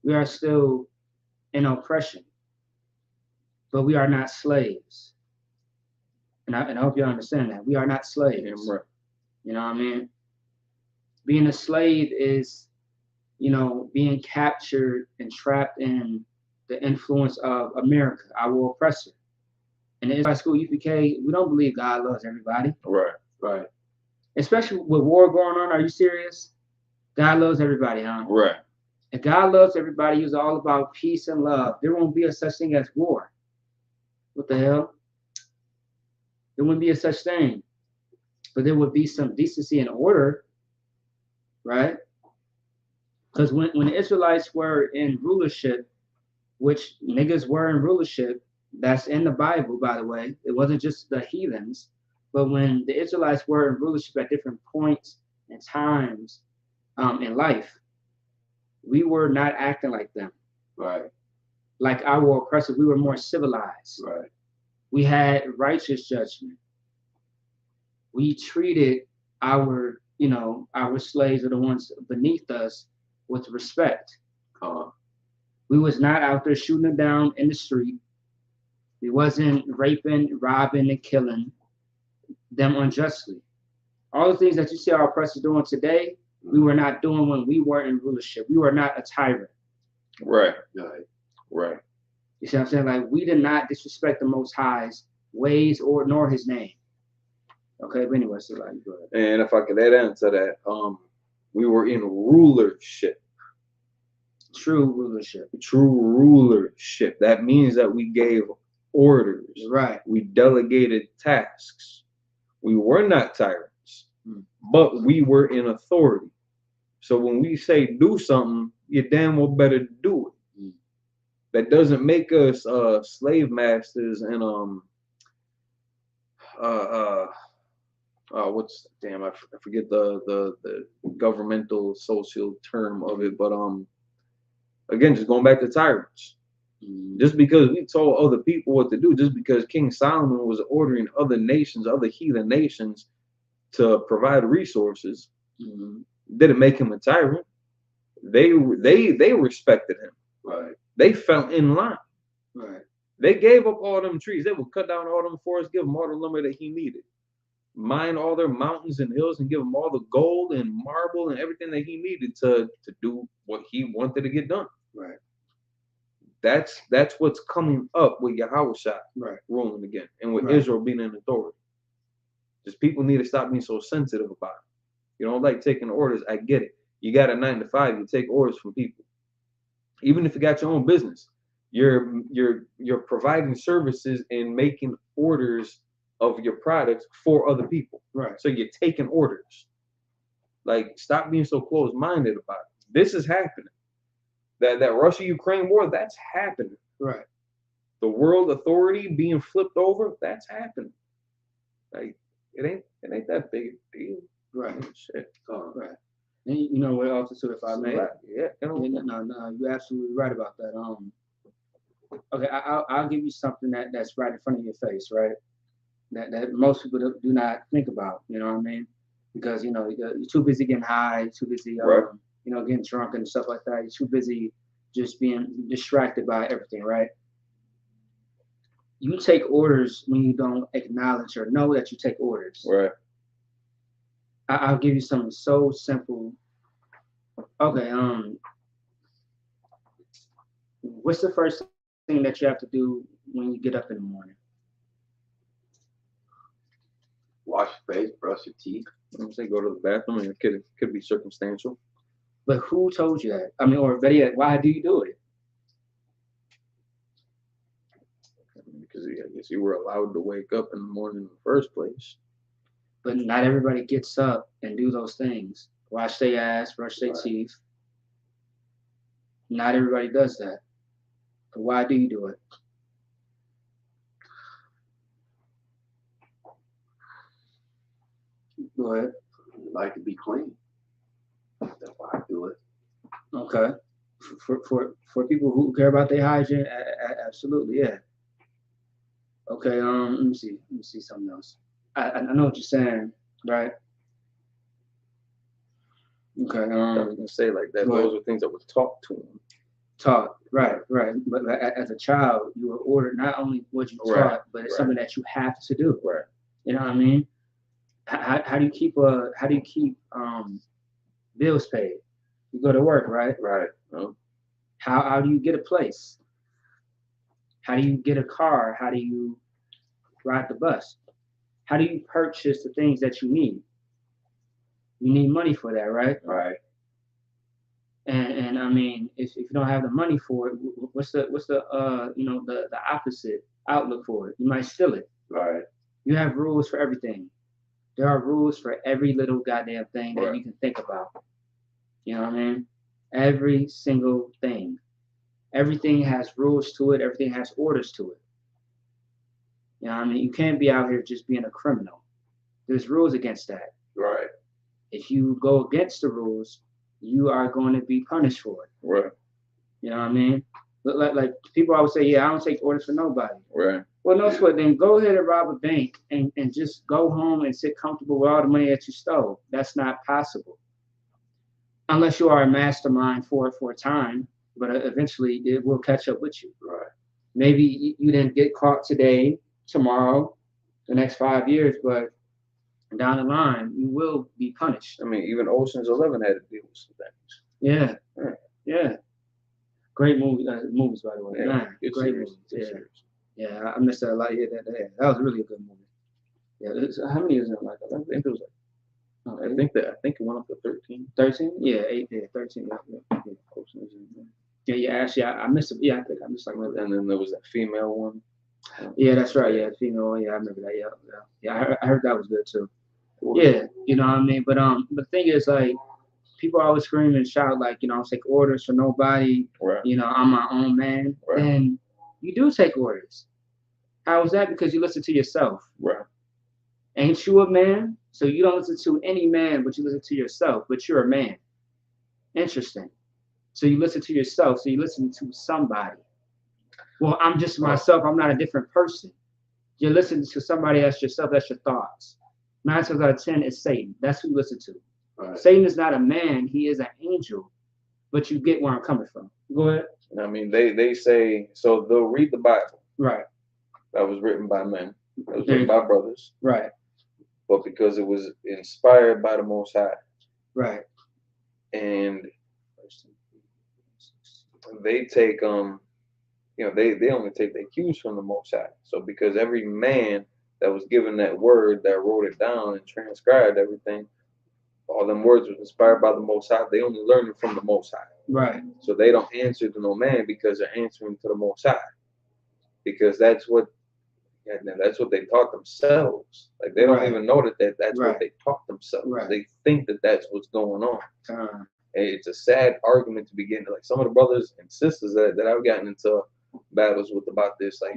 We are still in oppression. But we are not slaves. And I hope you understand that. We are not slaves. Right. You know what I mean? Being a slave is, being captured and trapped in the influence of America, our oppressor. In the Israelite school, UPK, we don't believe God loves everybody. Right. Especially with war going on. Are you serious? God loves everybody, huh? Right. If God loves everybody, He's all about peace and love. There won't be a such thing as war. What the hell? There wouldn't be a such thing. But there would be some decency and order, right? Because when the Israelites were in rulership, which niggas were in rulership, that's in the Bible, by the way. It wasn't just the heathens. But when the Israelites were in rulership at different points and times in life, we were not acting like them. Right. Like our oppressors, we were more civilized. Right. We had righteous judgment. We treated our slaves or the ones beneath us with respect. We was not out there shooting them down in the street. We wasn't raping, robbing, and killing them unjustly. All the things that you see our oppressors doing today, we were not doing when we were in rulership. We were not a tyrant. Right. You see what I'm saying? Like, we did not disrespect the Most High's ways nor His name. Okay, but anyway, so like, go ahead. And if I could add into that, we were in rulership. True rulership. That means that we gave orders. Right. We delegated tasks. We were not tyrants, but we were in authority. So when we say do something, you damn well better do it. That doesn't make us slave masters and I forget the governmental social term of it, but again, just going back to tyrants. Just because we told other people what to do, just because King Solomon was ordering other nations, other heathen nations, to provide resources, didn't make him a tyrant. They respected him. Right. They fell in line. Right. They gave up all them trees. They would cut down all them forests, give him all the lumber that he needed, mine all their mountains and hills, and give him all the gold and marble and everything that he needed to do what he wanted to get done. Right. That's what's coming up with Yahushua ruling again, and with Israel being in authority. Just people need to stop being so sensitive about it. You don't like taking orders. I get it. You got a 9 to 5. You take orders from people. Even if you got your own business, you're providing services and making orders of your products for other people. Right. So you're taking orders. Like, stop being so closed-minded about it. This is happening. That Russia-Ukraine war, that's happening. Right. The world authority being flipped over, that's happening. Like, it ain't that big a deal. Right. Shit. Right. And you know what else, so if I may? Yeah. No, you're absolutely right about that. Okay, I'll give you something that's right in front of your face, right? That most people do not think about, you know what I mean? Because, you know, you're too busy getting high, too busy, you know, getting drunk and stuff like that. You're too busy just being distracted by everything, right? You take orders when you don't acknowledge or know that you take orders. Right. I'll give you something so simple. Okay, what's the first thing that you have to do when you get up in the morning? Wash your face, brush your teeth. I'm saying go to the bathroom, and it could be circumstantial. But who told you that? I mean, or better yet, why do you do it? Because I guess you were allowed to wake up in the morning in the first place. But not everybody gets up and do those things. Wash their ass, brush their teeth. Not everybody does that. But why do you do it? Go ahead. I like to be clean. That's why I do it. Okay. For people who care about their hygiene, absolutely, yeah. Okay. Let me see something else. I know what you're saying, right? Okay. I was gonna say like that. Those are things that were taught to him. Taught, right. But as a child, you were ordered not only what you taught, but it's something that you have to do. Right. You know what I mean? How do you keep bills paid? You go to work, right? Right. How do you get a place? How do you get a car? How do you ride the bus? How do you purchase the things that you need? You need money for that, right? Right. And I mean, if you don't have the money for it, what's the you know, the opposite outlook for it? You might steal it. Right. You have rules for everything. There are rules for every little goddamn thing that you can think about. You know what I mean? Every single thing. Everything has rules to it. Everything has orders to it. You know what I mean? You can't be out here just being a criminal. There's rules against that. Right. If you go against the rules, you are going to be punished for it. Right. You know what I mean? Like people always say, yeah, I don't take orders from nobody. Right. Well, no sweat. Then go ahead and rob a bank and just go home and sit comfortable with all the money that you stole. That's not possible. Unless you are a mastermind for it for a time, but eventually it will catch up with you. Right. Maybe you didn't get caught today, tomorrow, the next 5 years, but down the line, you will be punished. I mean, even Ocean's 11 had to deal with some things. Yeah. Great movies, by the way. Yeah, Man, great movies. Yeah, I missed that a lot. Yeah, that was really a good movie. Yeah, how many is it? Like 11? I think it was like, I think it went up to 13. 13? Yeah, 13. Yeah. Actually, I missed it. Yeah, I think I missed like one. And then there was that female one. Yeah, that's right. Yeah, female one. Yeah, I remember that. Yeah. I heard that was good too. Yeah, you know what I mean. But the thing is, like, people always scream and shout, like, you know, I don't take orders from nobody. Right. You know, I'm my own man. Right. And you do take orders. How is that? Because you listen to yourself. Right. Ain't you a man? So you don't listen to any man, but you listen to yourself, but you're a man. Interesting. So you listen to yourself, so you listen to somebody. Well, I'm just myself, I'm not a different person. You're listening to somebody else yourself, that's your thoughts. 9 times out of 10 is Satan. That's who you listen to. Right. Satan is not a man, he is an angel. But you get where I'm coming from. Go ahead. I mean, they say, so they'll read the Bible. Right. That was written by men. That was There written you by brothers. Right. But because it was inspired by the Most High. Right. And they take they only take their cues from the Most High. So because every man that was given that word, that wrote it down and transcribed everything, all them words was inspired by the Most High. They only learn it from the Most High. Right. So they don't answer to no man because they're answering to the Most High. Because that's what they taught themselves. Like they don't even know that's what they taught themselves. Right. They think that that's what's going on. It's a sad argument to begin. Like some of the brothers and sisters that I've gotten into battles with about this, like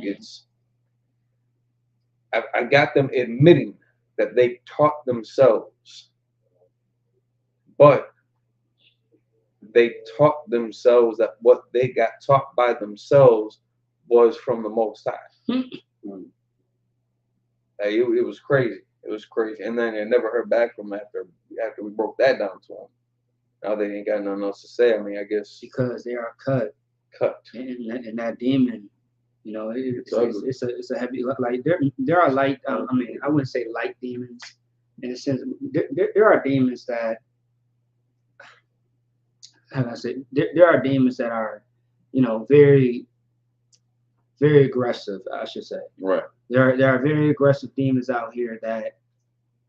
I got them admitting that they taught themselves, but they taught themselves that what they got taught by themselves was from the Most High. It was crazy. It was crazy. And then I never heard back from them after we broke that down to them. Now they ain't got nothing else to say. I mean, I guess because they are cut. And that demon, you know, it's a heavy, like there are light. I mean, I wouldn't say light demons in a sense. There are demons that, how can I say, there are demons that are, you know, very, very aggressive, I should say. Right. There are very aggressive demons out here that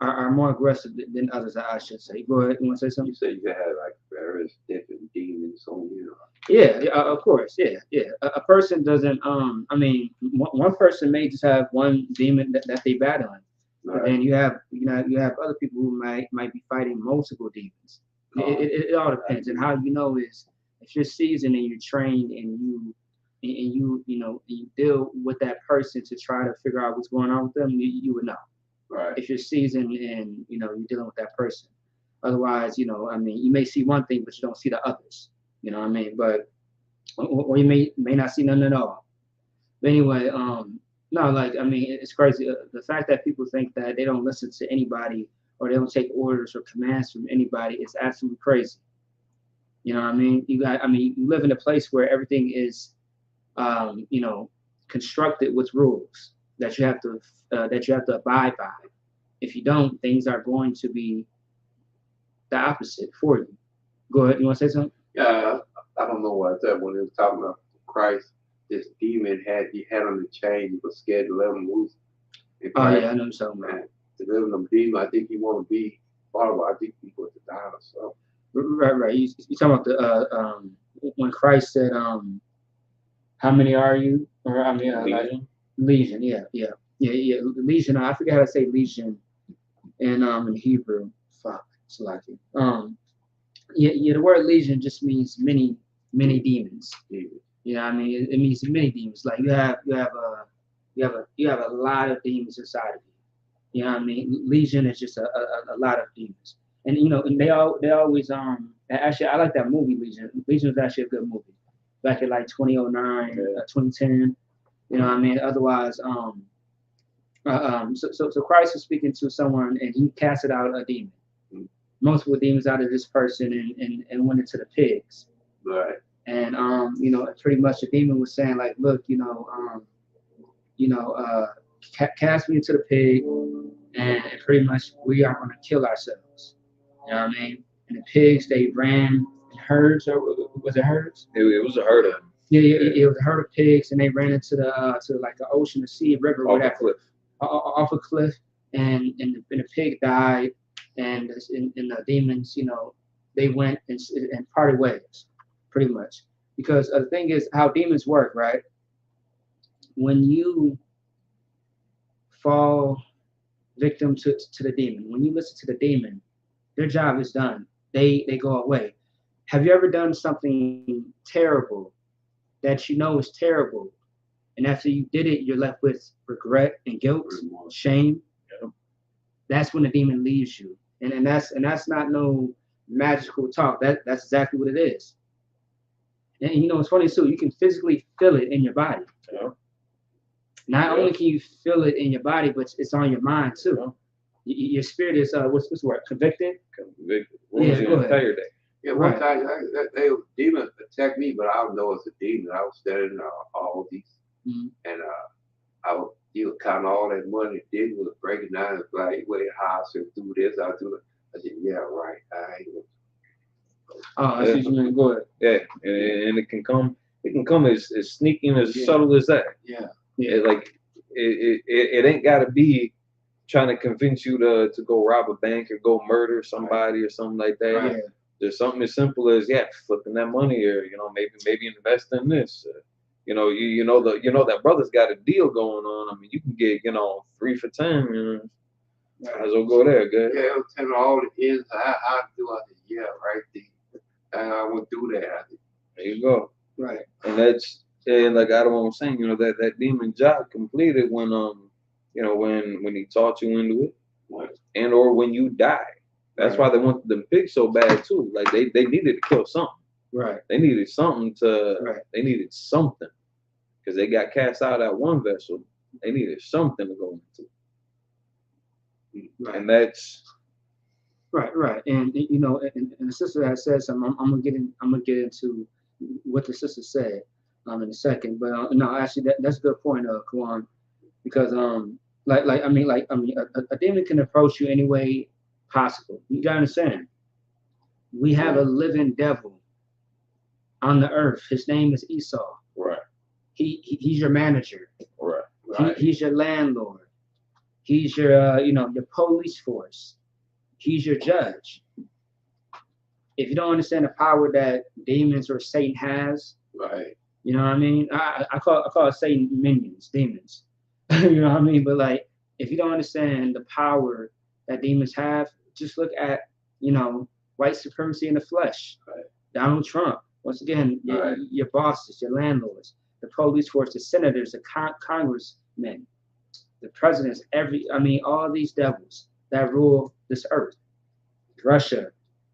are more aggressive than others, I should say. Go ahead. You want to say something? You say you can have like various different demons on you. Yeah, of course. Yeah. A person doesn't. I mean, one person may just have one demon that they battling, right. But then you have other people who might be fighting multiple demons. It all depends, and how you know is if you're seasoned and you're trained and you deal with that person to try to figure out what's going on with them, you would know. Right. If you're seasoned and you're dealing with that person. Otherwise, I mean, you may see one thing but you don't see the others. You know what I mean? But or you may not see none at all. But anyway, no, like I mean, it's crazy. The fact that people think that they don't listen to anybody or they don't take orders or commands from anybody is absolutely crazy. You know what I mean? You live in a place where everything is constructed with rules that you have to abide by. If you don't, things are going to be the opposite for you. Go ahead. You want to say something? Yeah, I don't know what I said when they was talking about Christ. This demon he had on the chain. He was scared to let him loose. Oh yeah, I know something about. To live in them demon, I think he want to be followed. I think he was to die or something. Right. You talking about the when Christ said, "How many are you?" Or I mean, legion. Yeah. Legion. I forget how to say legion in Hebrew. Fuck, it's like it. The word legion just means many demons. You know what I mean? It means many demons. Like you have a lot of demons inside of you. You know what I mean? Legion is just a lot of demons. And and they always actually I like that movie Legion. Legion was actually a good movie. Back in like 2009, 2010. You know what I mean? Otherwise, so Christ was speaking to someone and he casted out a demon. Multiple demons out of this person and went into the pigs. Right. And pretty much the demon was saying like, look, cast me into the pig, and pretty much we are going to kill ourselves. You know what I mean? And the pigs, they ran in herds, or was it herds? It was a herd of them. Yeah, it was a herd of pigs, and they ran into to like the ocean, the sea, river, whatever. Off a cliff, and the pig died, and the demons, they went and parted ways, pretty much. Because the thing is, how demons work, right? When you fall victim to the demon, when you listen to the demon, their job is done. They go away. Have you ever done something terrible that you know is terrible, and after you did it, you're left with regret and guilt, shame? that's when the demon leaves you. And that's not no magical talk. That's exactly what it is. And you know, it's funny too. You can physically feel it in your body. Yeah. Not only can you feel it in your body, but it's on your mind too. Your spirit is what's the word? Convicted. Convicted. Yeah, go ahead. Entire day. Yeah, one time they demon attacked me, but I don't know it's a demon. I was studying all these, and he would count all that money. Demon was breaking down and like, wait, how I should do this, I do it. I said, yeah, right. I ain't gonna. Oh, I see what you mean. Go ahead. Yeah, and it can come as sneaky and as subtle as that. Yeah. It ain't gotta be trying to convince you to go rob a bank or go murder somebody or something like that. Right. There's something as simple as flipping that money, or maybe invest in this. You know that brother's got a deal going on. I mean, you can get 3 for 10. Might as well go there, good. Yeah, it was telling all the ends how to do. I said, yeah, right there. And I would do that. There you go. Right. And like Adam was saying, that demon job completed when when he taught you into it, and or when you die. That's why they wanted them pigs so bad too. Like they needed to kill something. Right. They needed something They needed something because they got cast out at one vessel. They needed something to go into. Right. And that's right. And and the sister has said something. I'm gonna get into what the sister said in a second. But no, actually that's a good point, Kawan, because a demon can approach you any way possible. You gotta understand. We have a living devil on the earth. His name is Esau. right. He's your manager. Right. He's your landlord. He's your your police force. He's your judge. If you don't understand the power that demons or Satan has, right. You know what I mean? I call it Satan minions, demons. You know what I mean? But like, if you don't understand the power that demons have, just look at white supremacy in the flesh. Right. Donald Trump. Once again, your bosses, your landlords, the police force, the senators, the congressmen, the presidents, all these devils that rule this earth. Russia,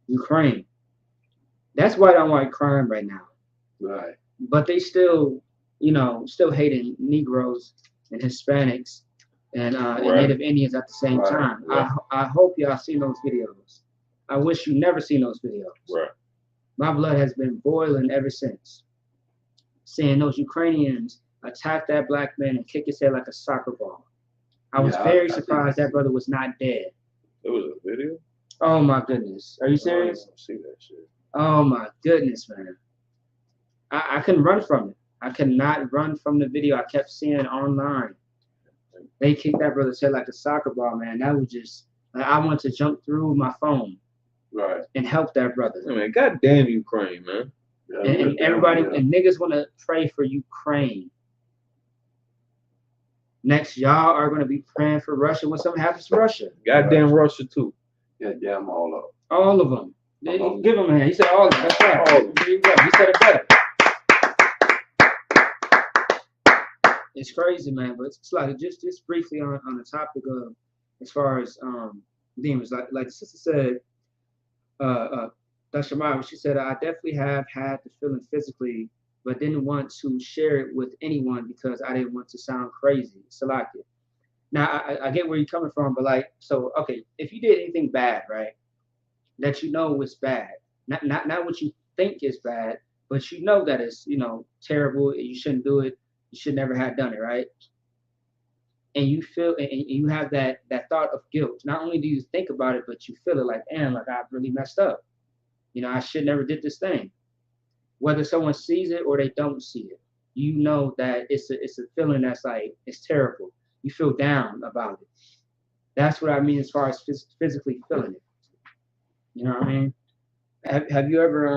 Ukraine. That's white on white crime right now. Right. But they still hating Negroes and Hispanics and Native Indians at the same time. Right. I hope y'all seen those videos. I wish you never seen those videos. Right. My blood has been boiling ever since. Seeing those Ukrainians attack that black man and kick his head like a soccer ball. I was very surprised that brother was not dead. It was a video? Oh my goodness. Are you serious? I don't see that shit. Oh my goodness, man. I couldn't run from it. I could not run from the video. I kept seeing it online. They kicked that brother's head like a soccer ball, man. That was just, I wanted to jump through my phone. Right. And help that brother. I mean, goddamn Ukraine, man. Yeah, and everybody, and niggas want to pray for Ukraine. Next, y'all are going to be praying for Russia when something happens to Russia. Goddamn Russia, too. Yeah, damn all of them. All of them. Give him a hand. He said all of them. That's right. All of them. There you go. He said it better. It's crazy, man. But it's like, just briefly on the topic of, as far as demons, like the sister said, Dr. Myra, she said, I definitely have had the feeling physically, but didn't want to share it with anyone because I didn't want to sound crazy. Salakia. Now, I get where you're coming from, but like, so, okay, if you did anything bad, right, that was bad, not what you think is bad, but that it's, terrible, you shouldn't do it, you should never have done it, right? And you feel, and you have that thought of guilt. Not only do you think about it, but you feel it like, damn, like I really messed up. I should never did this thing. Whether someone sees it or they don't see it, that it's a feeling that's like, it's terrible. You feel down about it. That's what I mean as far as physically feeling it. You know what I mean? Have you ever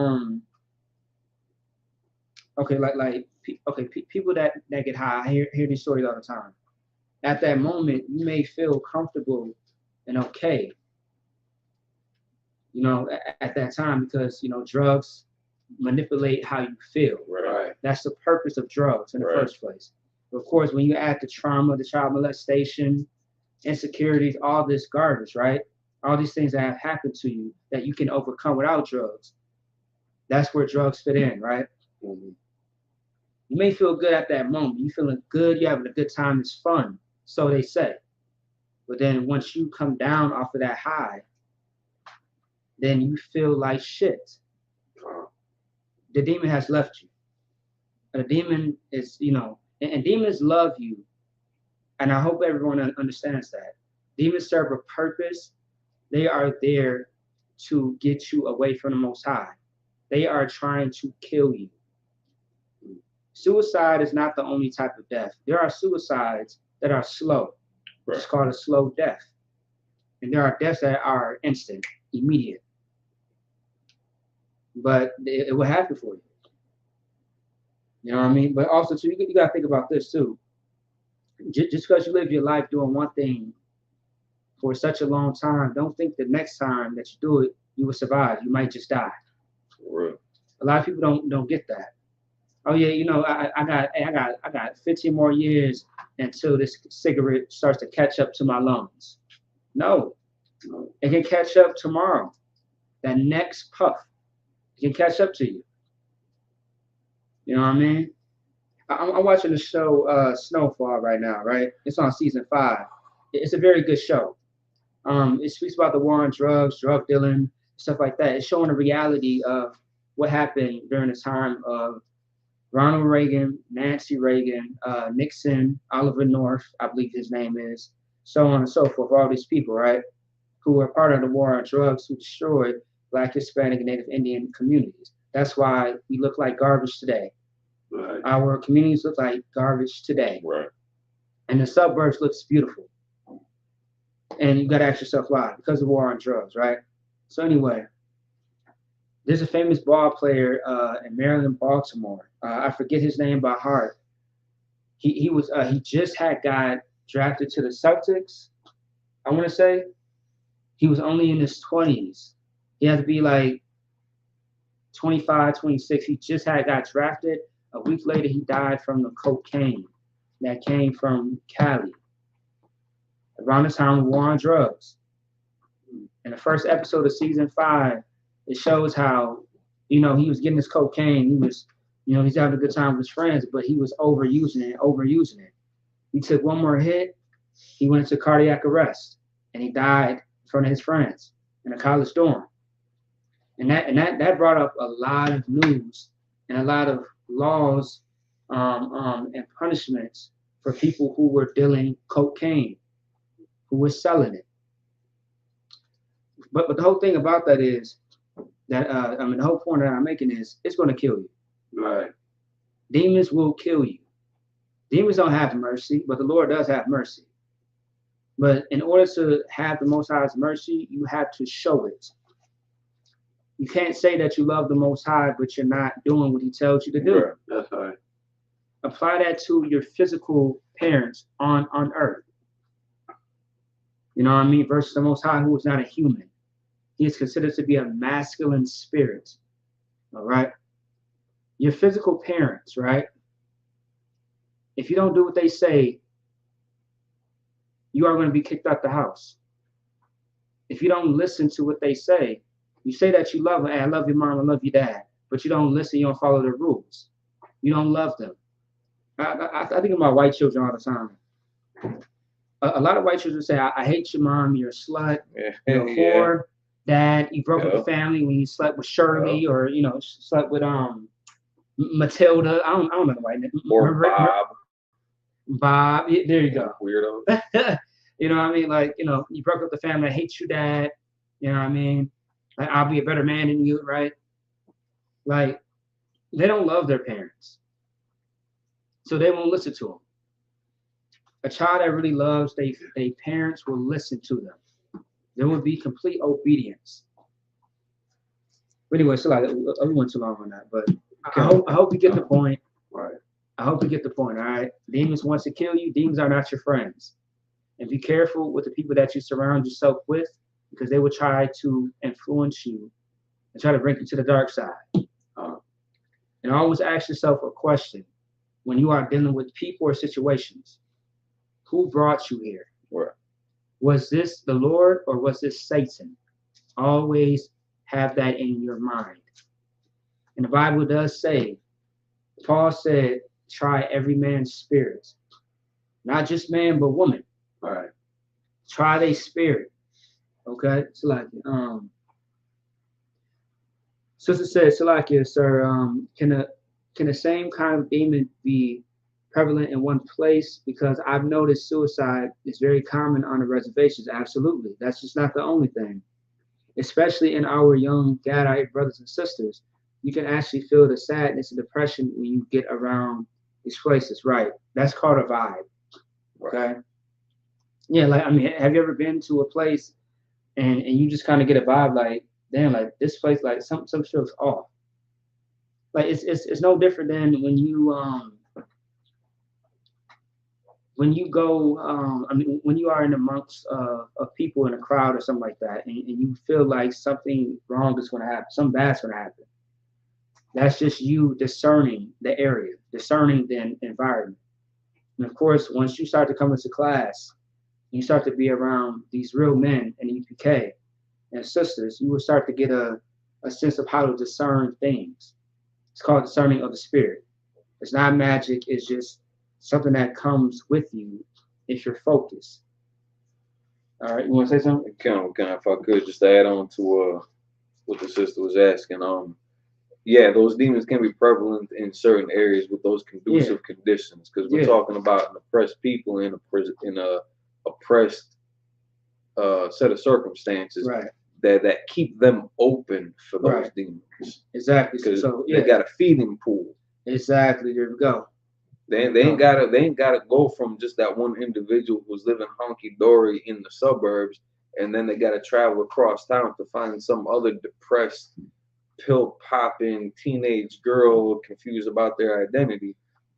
people that get high, I hear these stories all the time. At that moment, you may feel comfortable and okay, at that time, because drugs manipulate how you feel. Right. That's the purpose of drugs in the first place. Of course, when you add the trauma, the child molestation, insecurities, all this garbage, right? All these things that have happened to you that you can overcome without drugs. That's where drugs fit in, right? Mm-hmm. You may feel good at that moment. You feeling good, you're having a good time, it's fun, so they say. But then once you come down off of that high, then you feel like shit. The demon has left you. The demon is, and demons love you. And I hope everyone understands that. Demons serve a purpose. They are there to get you away from the Most High. They are trying to kill you. Suicide is not the only type of death. There are suicides that are slow. Right. It's called a slow death. And there are deaths that are instant, immediate. But it will happen for you. You know what I mean? But also, too, you got to think about this, too. Just because you live your life doing one thing for such a long time, don't think the next time that you do it, you will survive. You might just die. Right. A lot of people don't get that. Oh yeah, I got 15 more years until this cigarette starts to catch up to my lungs. No, it can catch up tomorrow. That next puff, it can catch up to you. You know what I mean? I'm watching the show Snowfall right now, right? It's on season 5. It's a very good show. It speaks about the war on drugs, drug dealing, stuff like that. It's showing the reality of what happened during the time of Ronald Reagan, Nancy Reagan, Nixon, Oliver North, I believe his name is, so on and so forth, all these people, right, who were part of the war on drugs, who destroyed Black, Hispanic, and Native Indian communities. That's why we look like garbage today. Right. Our communities look like garbage today. Right. And the suburbs looks beautiful. And you got to ask yourself why, because of the war on drugs, right? So anyway, there's a famous ball player in Maryland, Baltimore. I forget his name by heart. He just had got drafted to the Celtics. I want to say he was only in his 20s. He had to be like 25, 26. He just had got drafted. A week later, he died from the cocaine that came from Cali around the time of war on drugs. In the first episode of season 5, it shows how, he was getting his cocaine. He was, he's having a good time with his friends, but he was overusing it. He took one more hit, he went into cardiac arrest, and he died in front of his friends in a college dorm. And that brought up a lot of news and a lot of laws and punishments for people who were dealing cocaine, who were selling it. But the whole thing about that is that the whole point that I'm making is it's going to kill you. Right. Demons will kill you. Demons don't have mercy, but the Lord does have mercy. But in order to have the Most High's mercy, you have to show it. You can't say that you love the Most High, but you're not doing what He tells you to do. Right. That's right. Apply that to your physical parents on earth. You know what I mean? Versus the Most High, who is not a human. He is considered to be a masculine spirit. All right? Your physical parents, right? If you don't do what they say, you are going to be kicked out the house. If you don't listen to what they say, you say that you love them. Hey, I love your mom, I love your dad. But you don't listen, you don't follow the rules. You don't love them. I think about white children all the time. A lot of white children say, I hate your mom, you're a slut, you're a whore. Dad, you broke up the family when you slept with Shirley or, slept with Matilda. I don't know the white name. Or Bob. Bob, there you go. Weirdo. You know what I mean? Like, you broke up the family. I hate you, Dad. You know what I mean? Like, I'll be a better man than you, right? Like, they don't love their parents. So they won't listen to them. A child that really loves their parents will listen to them. There will be complete obedience. But anyway, so like, I went too long on that, but I hope you get the point. Right. I hope you get the point, all right? Demons wants to kill you. Demons are not your friends. And be careful with the people that you surround yourself with, because they will try to influence you and try to bring you to the dark side. And always ask yourself a question when you are dealing with people or situations. Who brought you here? Right. Was this the Lord or was this Satan? Always have that in your mind. And the Bible does say, Paul said, try every man's spirit. Not just man, but woman. All right. Try their spirit. Okay? Sister said, Salakia, sir, can the same kind of demon be prevalent in one place? Because I've noticed suicide is very common on the reservations. Absolutely. That's just not the only thing. Especially in our young Gadite brothers and sisters, you can actually feel the sadness and depression when you get around these places. Right. That's called a vibe. Okay. Yeah, like, I mean, have you ever been to a place and you just kind of get a vibe like, damn, like this place, like some feels off. Like it's no different than when you go, I mean, when you are in amongst of people in a crowd or something like that, and you feel like something wrong is going to happen, something bad's going to happen. That's just you discerning the area, discerning the environment. And of course, once you start to come into class, you start to be around these real men in EPK and sisters, you will start to get a sense of how to discern things. It's called discerning of the spirit. It's not magic, it's just something that comes with you if you're focused. All right, you want to say something? If I could just add on to what the sister was asking. Yeah, those demons can be prevalent in certain areas with those conducive conditions, because we're talking about an oppressed people in a oppressed set of circumstances, right, that keep them open for those demons. Exactly. Because they got a feeding pool. Exactly. There we go. They ain't gotta go from just that one individual who's living honky dory in the suburbs, and then they gotta travel across town to find some other depressed, pill popping teenage girl confused about their identity.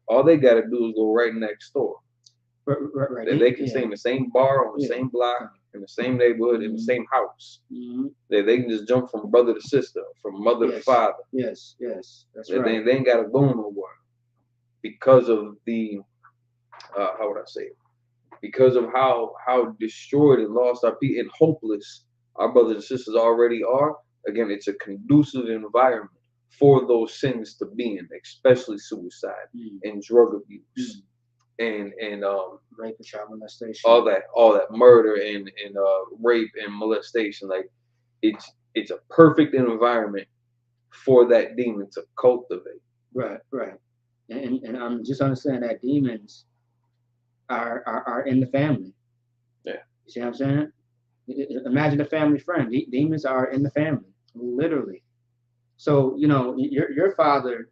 All they gotta do is go right next door. Right. They can stay in the same bar on the same block, in the same neighborhood, in the same house. They can just jump from brother to sister, from mother to father. Yes, that's right. They ain't gotta go nowhere because of the how would I say it? Because of how destroyed and lost our people and hopeless our brothers and sisters already are. Again, it's a conducive environment for those sins to be in, especially suicide and drug abuse and rape and child molestation, all that murder and rape and molestation. Like it's a perfect environment for that demon to cultivate. Right. And I'm just understanding that demons are in the family. Yeah. You see what I'm saying? Imagine a family friend. Demons are in the family, literally. So, you know, your father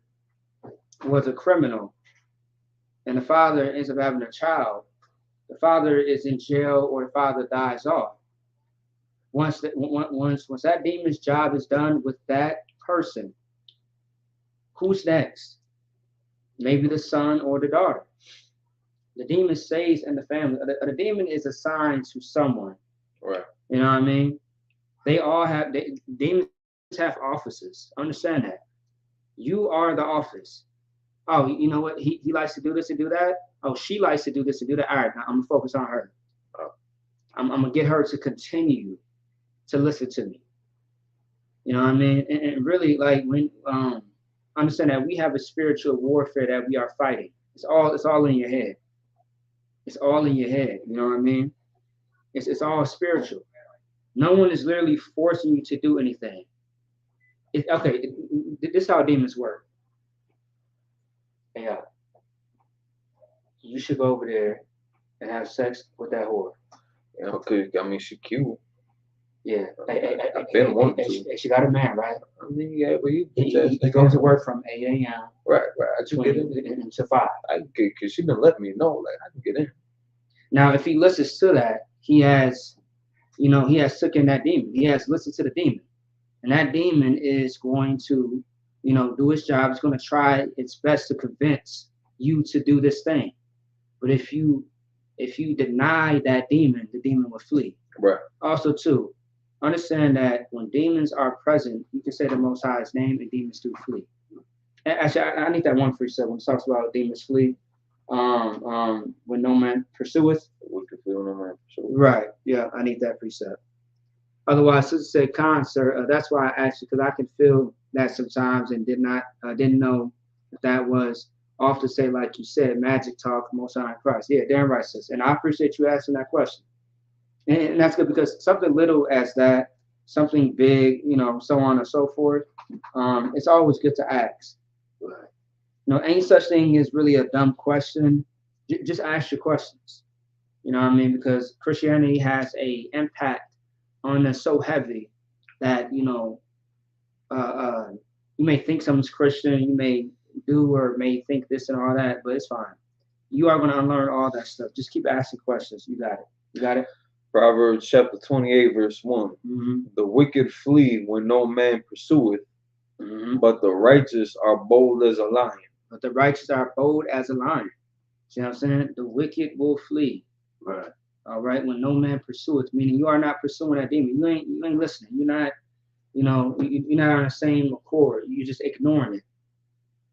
was a criminal, and the father ends up having a child. The father is in jail, or the father dies off. Once that demon's job is done with that person, who's next? Maybe the son or the daughter. The demon stays in the family. The demon is assigned to someone. Right. You know what I mean? They all have, demons have offices. Understand that. You are the office. Oh, you know what? He likes to do this and do that. Oh, she likes to do this and do that. All right, now I'm going to focus on her. I'm going to get her to continue to listen to me. You know what I mean? And really, like, when understand that we have a spiritual warfare that we are fighting. It's all in your head. It's all in your head. You know what I mean? It's all spiritual. No one is literally forcing you to do anything. This is how demons work. Yeah. You should go over there and have sex with that whore. You know, cause I mean, she cute. Yeah. I've been wanting to. She got a man, right? I mean, yeah, but he goes to work from 8 a.m. Right. I just get in to 5. Cause she been letting me know, like, I can get in. Now, if he listens to that, he has taken that demon. He has listened to the demon, and that demon is going to, do its job. It's going to try its best to convince you to do this thing. But if you deny that demon, the demon will flee. Right. Also, too, understand that when demons are present, you can say the Most High's name, and demons do flee. Actually, I need that one for yourself when it talks about demons flee. When no man pursueth. Wicked flee when no man pursueth. Right. Yeah, I need that precept. Otherwise, sister said, "Con, sir." That's why I asked you, because I can feel that sometimes, and didn't know if that was off to say, like you said, magic talk, Most High in Christ. Yeah, damn right, sis. And I appreciate you asking that question. And that's good, because something little as that, something big, so on and so forth, it's always good to ask. Ain't such thing as really a dumb question. Just ask your questions. You know what I mean? Because Christianity has a impact on us so heavy that you may think someone's Christian, you may do or may think this and all that, but it's fine. You are going to unlearn all that stuff. Just keep asking questions. You got it. You got it. Proverbs chapter 28, verse 1. Mm-hmm. The wicked flee when no man pursueth, Mm-hmm. but the righteous are bold as a lion. But the righteous are bold as a lion. See what I'm saying? The wicked will flee. Right. All right. When no man pursueth, meaning you are not pursuing that demon. You ain't listening. You're not, you're not on the same accord. You're just ignoring it.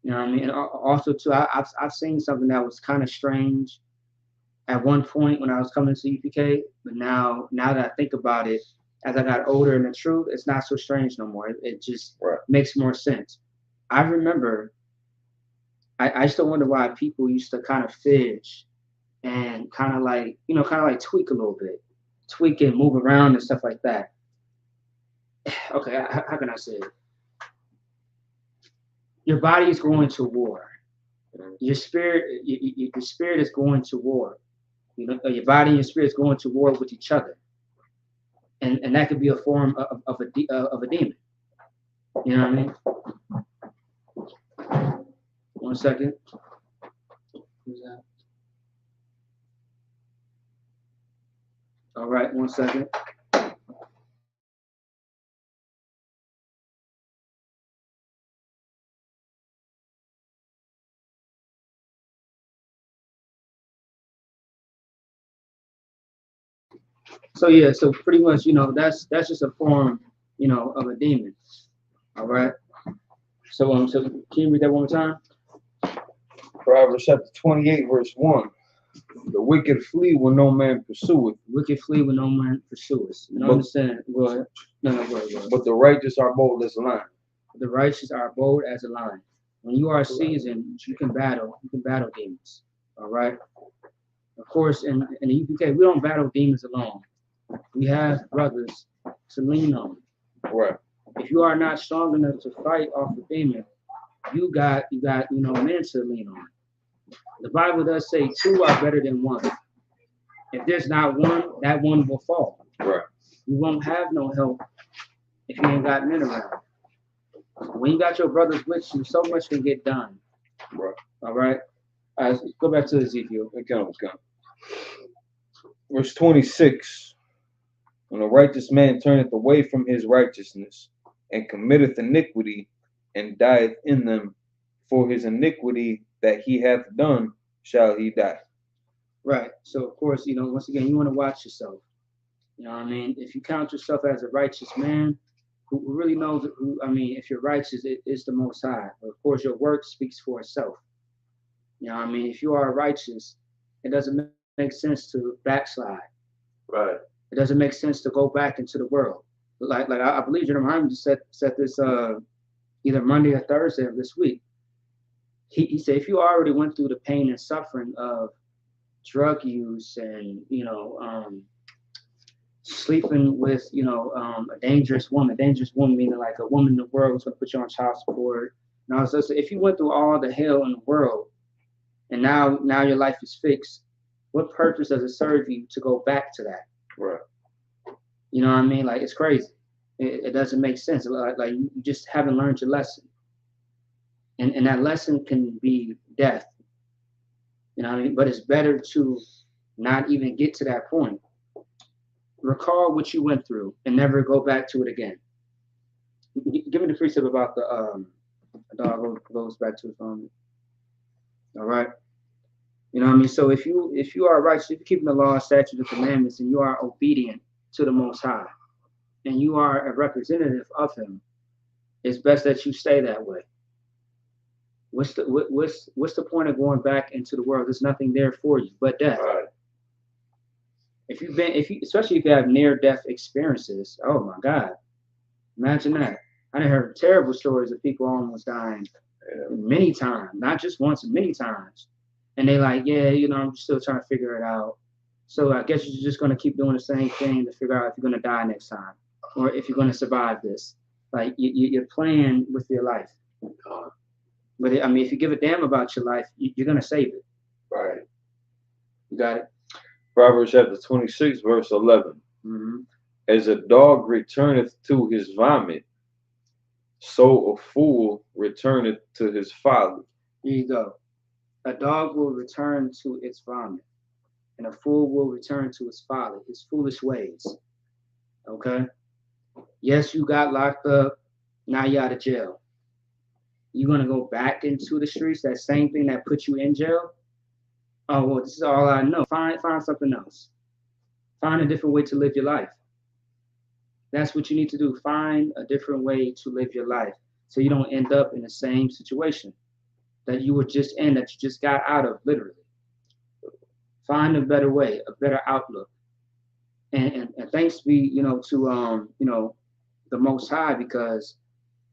You know what I mean? And also too, I've seen something that was kind of strange at one point when I was coming to UPK, but now that I think about it, as I got older, and the truth, it's not so strange no more. It just makes more sense. I remember, I used to wonder why people used to kind of fidge and kind of like tweak a little bit, tweak and move around and stuff like that. Okay, how can I say it? Your body is going to war. Your spirit is going to war. Your body and your spirit is going to war with each other, and that could be a form of a demon. You know what I mean? 1 second. Who's that? All right, 1 second. So yeah, so pretty much, that's just a form, of a demon. All right. So can you read that one more time? Proverbs chapter 28, verse 1. The wicked flee when no man pursueth. Wicked flee when no man pursueth. You don't understand? Go ahead. No, go ahead. But the righteous are bold as a lion. The righteous are bold as a lion. When you are seasoned, you can battle demons. All right. Of course, in the UPK, we don't battle demons alone. We have brothers to lean on. Right. If you are not strong enough to fight off the demon, you got men to lean on. The Bible does say 2 are better than 1. If there's not one, that one will fall. Right. You won't have no help if you ain't got men around. When you got your brothers with you, so much can get done. Right. All right. Go back to Ezekiel. Okay. Verse 26. When a righteous man turneth away from his righteousness, and committeth iniquity, and dieth in them, for his iniquity that he hath done, shall he die. Right. So of course, once again, you want to watch yourself. You know what I mean? If you count yourself as a righteous man, who really knows if you're righteous, it is the Most High. But of course, your work speaks for itself. You know what I mean? If you are righteous, it doesn't make sense to backslide. Right. It doesn't make sense to go back into the world. Like I believe Jeremy Hyman just said this either Monday or Thursday of this week. He said, if you already went through the pain and suffering of drug use and sleeping with a dangerous woman meaning like a woman in the world who's going to put you on child support. Now, so if you went through all the hell in the world and now your life is fixed, what purpose does it serve you to go back to that? Right. You know what I mean? Like, it's crazy. It doesn't make sense. Like you just haven't learned your lesson. And that lesson can be death. You know what I mean? But it's better to not even get to that point. Recall what you went through and never go back to it again. Give me the precept about the dog goes back to his own. All right. You know what I mean? So if you are righteous, if you're keeping the law, statutes, and commandments, and you are obedient to the Most High, and you are a representative of Him, it's best that you stay that way. What's the point of going back into the world? There's nothing there for you but death. Right. Especially if you have near-death experiences. Oh my God, imagine that. I done heard terrible stories of people almost dying many times, not just once, many times. And they like, yeah, I'm still trying to figure it out. So I guess you're just gonna keep doing the same thing to figure out if you're gonna die next time, or if you're gonna survive this. Like you're playing with your life. But if you give a damn about your life, you're gonna save it. Right. You got it. Proverbs chapter 26, verse 11. Mm-hmm. As a dog returneth to his vomit, so a fool returneth to his folly. Here you go. A dog will return to its vomit, and a fool will return to his folly, his foolish ways. Okay? Yes, you got locked up. Now you're out of jail. You're going to go back into the streets, that same thing that put you in jail? Oh, well, this is all I know. Find something else. Find a different way to live your life. That's what you need to do. Find a different way to live your life so you don't end up in the same situation that you were just in, that you just got out of, literally. Find a better way, a better outlook. And thanks be, to the Most High, because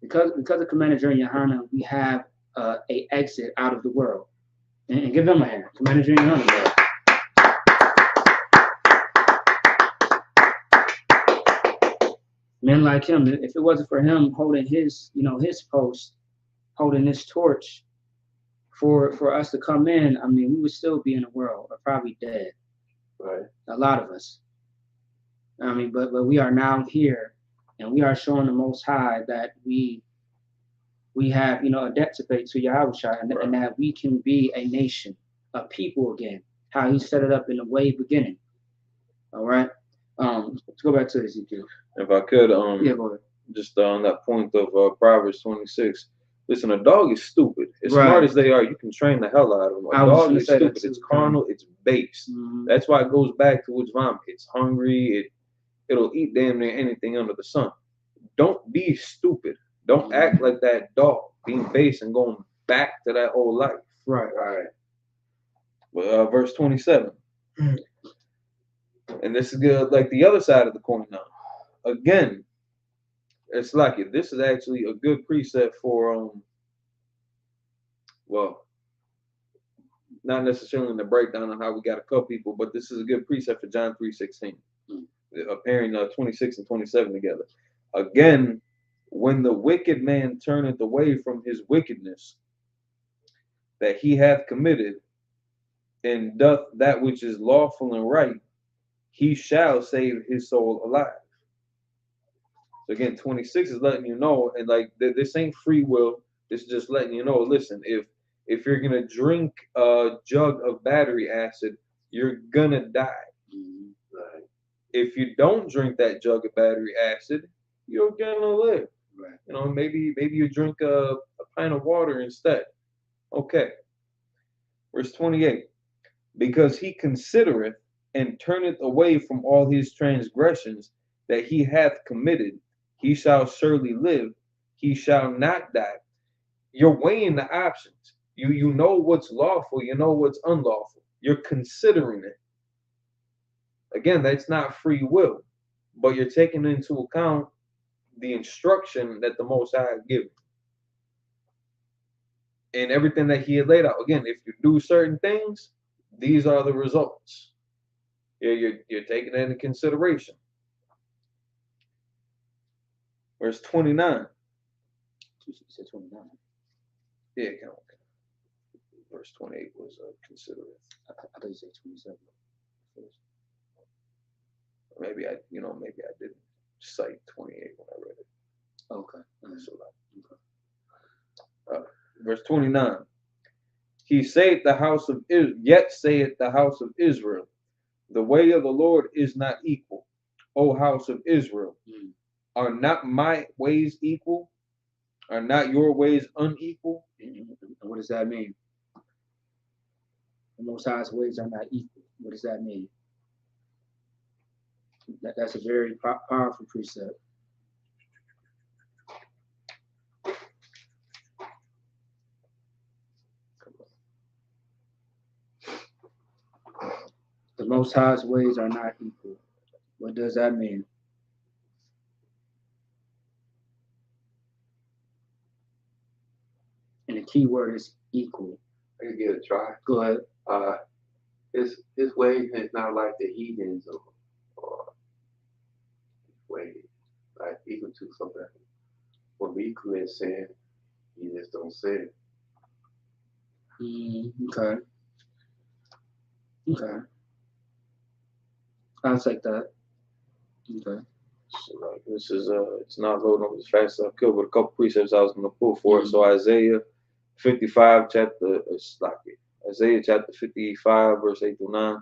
of Commander Junior Yohana, we have a exit out of the world. And give them a hand. Commander Junior Yohana. Men like him, if it wasn't for him holding his post, holding this torch for us to come in, we would still be in the world, or probably dead. Right. A lot of us. But we are now here, and we are showing the Most High that we have, a debt to pay to Yahushua, and that we can be a nation, a people again, how he set it up in the way beginning. All right. Let's go back to Ezekiel. If I could, yeah, go ahead. Just on that point of Proverbs 26. Listen, a dog is stupid. As smart as they are, you can train the hell out of them. A dog is stupid. It's carnal. It's base. Mm-hmm. That's why it goes back to its vomit. It's hungry. It'll eat damn near anything under the sun. Don't be stupid. Don't act like that dog, being base and going back to that old life. Right. Well, verse 27. And this is good, like the other side of the coin now. Again, it's like it. This is actually a good precept for not necessarily in the breakdown on how we got to cut people, but this is a good precept for John 3:16. Pairing 26 and 27 together. Again, when the wicked man turneth away from his wickedness that he hath committed, and doth that which is lawful and right, he shall save his soul alive. So again, 26 is letting you know, and like this ain't free will. It's just letting you know. Listen, if you're gonna drink a jug of battery acid, you're gonna die. Right. If you don't drink that jug of battery acid, you're gonna live. Right. Maybe you drink a pint of water instead. Okay. Verse 28. Because he considereth and turneth away from all his transgressions that he hath committed, he shall surely live, he shall not die. You're weighing the options. You know what's lawful, you know what's unlawful. You're considering it. Again, that's not free will, but you're taking into account the instruction that the Most High has given. And everything that he had laid out. Again, if you do certain things, these are the results. You're taking that into consideration. Verse 29. You said 29. Yeah, count. Verse 28 was considerate. I thought you said 27. Maybe I didn't cite 28 when I read it. Okay. Verse 29. He saith the house of Israel, yet saith the house of Israel, the way of the Lord is not equal. O house of Israel, are not my ways equal? Are not your ways unequal? What does that mean? The Most High's ways are not equal. What does that mean? That's a very powerful precept. Most High's ways are not equal. What does that mean? And the key word is equal. I can give it a try. Go ahead. His way is not like the heathens or way like equal to something. When we commit sin, you just don't sin. Okay. Okay. I'll take that. Okay. So like this is it's not loading up as fast as I could, but a couple precepts I was gonna pull for it. So Isaiah 55 chapter Isaiah chapter 55 verse 8 through 9.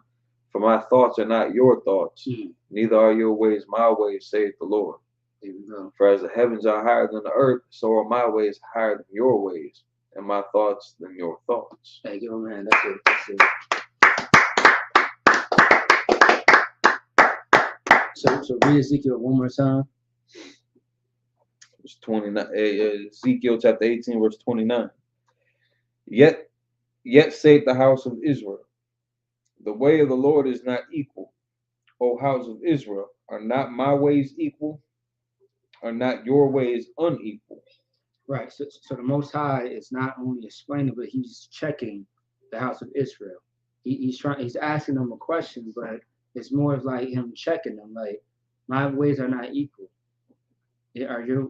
For my thoughts are not your thoughts, neither are your ways my ways, saith the Lord. There we go. For as the heavens are higher than the earth, so are my ways higher than your ways, and my thoughts than your thoughts. Thank you, man. That's it. That's it. So read Ezekiel one more time. Verse 29, Ezekiel chapter 18, verse 29. Yet saith the house of Israel, the way of the Lord is not equal. O house of Israel, are not my ways equal? Are not your ways unequal? Right. So the Most High is not only explaining, but he's checking the house of Israel. He's asking them a question, but it's more of like him checking them. Like, my ways are not equal. Are your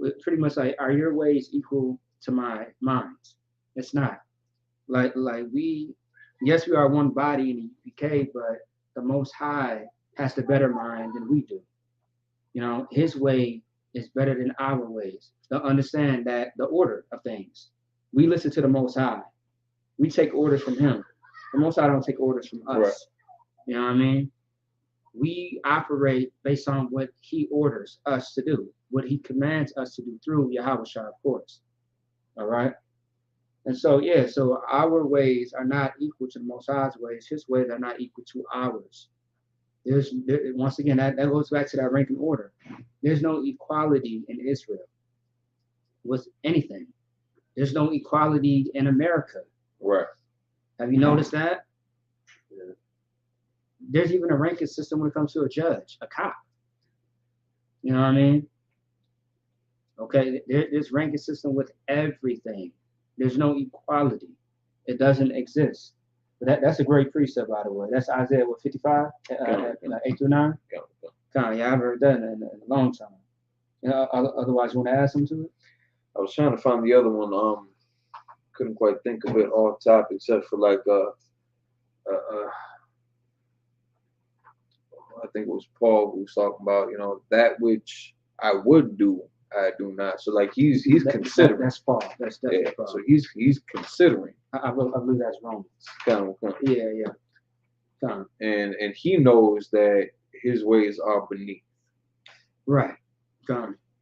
ways equal to mine? It's not. Like we are one body in the UK, but the Most High has the better mind than we do. You know, his way is better than our ways. To understand that the order of things. We listen to the Most High. We take orders from him. The Most High don't take orders from us. Right. You know what I mean? We operate based on what he orders us to do, what he commands us to do through Yahweh Shah, of course. All right? And so, so our ways are not equal to the Most High's ways. His ways are not equal to ours. Once again, that goes back to that ranking order. There's no equality in Israel with anything. There's no equality in America. Right. Have you noticed that? Yeah. There's even a ranking system when it comes to a judge, a cop. You know what I mean? Okay, there's ranking system with everything. There's no equality. It doesn't exist. But that's a great precept, by the way. That's Isaiah 55, 8 through 9. Yeah, I haven't heard that in a long time. Otherwise, you want to add something to it? I was trying to find the other one. Couldn't quite think of it off top, except for like I think it was Paul who was talking about, that which I would do, I do not. So like he's considering. That's Paul. That's definitely Paul. So he's considering. I believe that's Romans. Kind of. Yeah. And he knows that his ways are beneath. Right.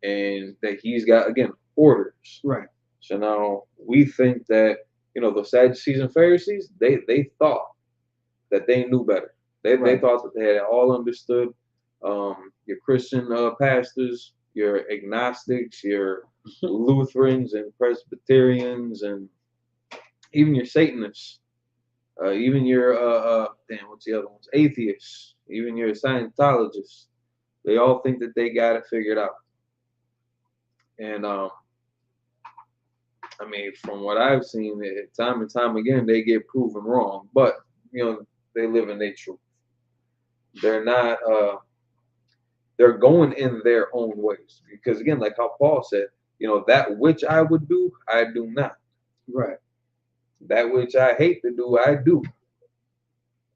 And that he's got, again, orders. Right. So now we think that, the Sadducees and Pharisees, they thought that they knew better. They thought that they had all understood. Your Christian pastors, your agnostics, your Lutherans and Presbyterians, and even your Satanists, even your what's the other ones? Atheists, even your Scientologists. They all think that they got it figured out. And from what I've seen, time and time again, they get proven wrong. But they live in their truth. They're not. They're going in their own ways, because again, like how Paul said, that which I would do, I do not. Right. That which I hate to do, I do.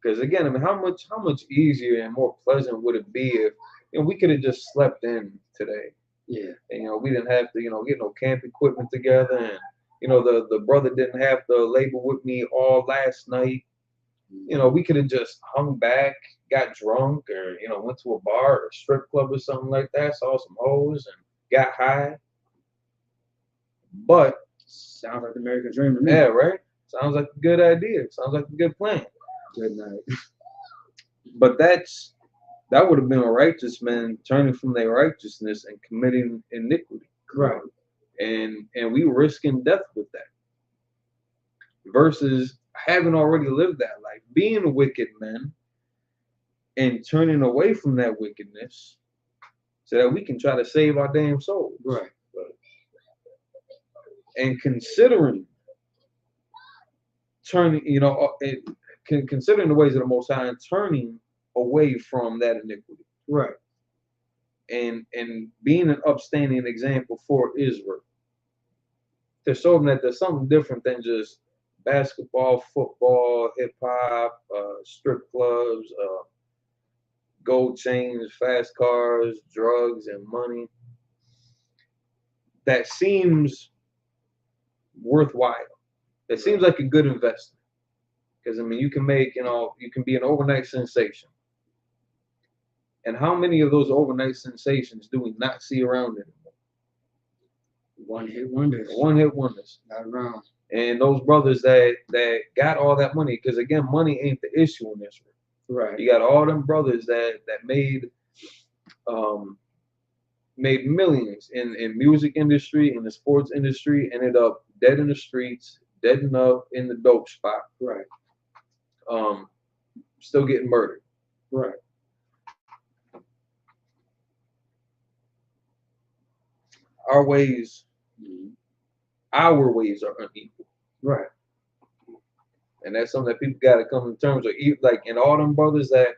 Because again, how much easier and more pleasant would it be if we could have just slept in today? Yeah. And we didn't have to get no camp equipment together, and the brother didn't have to labor with me all last night. We could have just hung back, got drunk, or went to a bar or a strip club or something like that, saw some hoes and got high. But sounds like the American dream to me. Yeah, right. Sounds like a good idea. Sounds like a good plan. Good night. But that would have been a righteous man turning from their righteousness and committing iniquity. Right. And we risking death with that. Versus having already lived that life, being wicked men, and turning away from that wickedness so that we can try to save our damn souls. Right. And considering turning, considering the ways of the Most High and turning away from that iniquity. Right. And being an upstanding example for Israel. To show them that there's something different than just basketball, football, hip hop, strip clubs, gold chains, fast cars, drugs, and money. That seems worthwhile. It seems like a good investment. Because, I mean, you can make, you can be an overnight sensation. And how many of those overnight sensations do we not see around anymore? One-hit wonders. One-hit wonders. Not around. And those brothers that got all that money, because again, money ain't the issue in Israel. Right. You got all them brothers that made millions in music industry, in the sports industry, ended up dead in the streets, dead enough in the dope spot. Right. Still getting murdered. Right. Our ways are unequal. Right. And that's something that people got to come to terms with. Like, in all them brothers that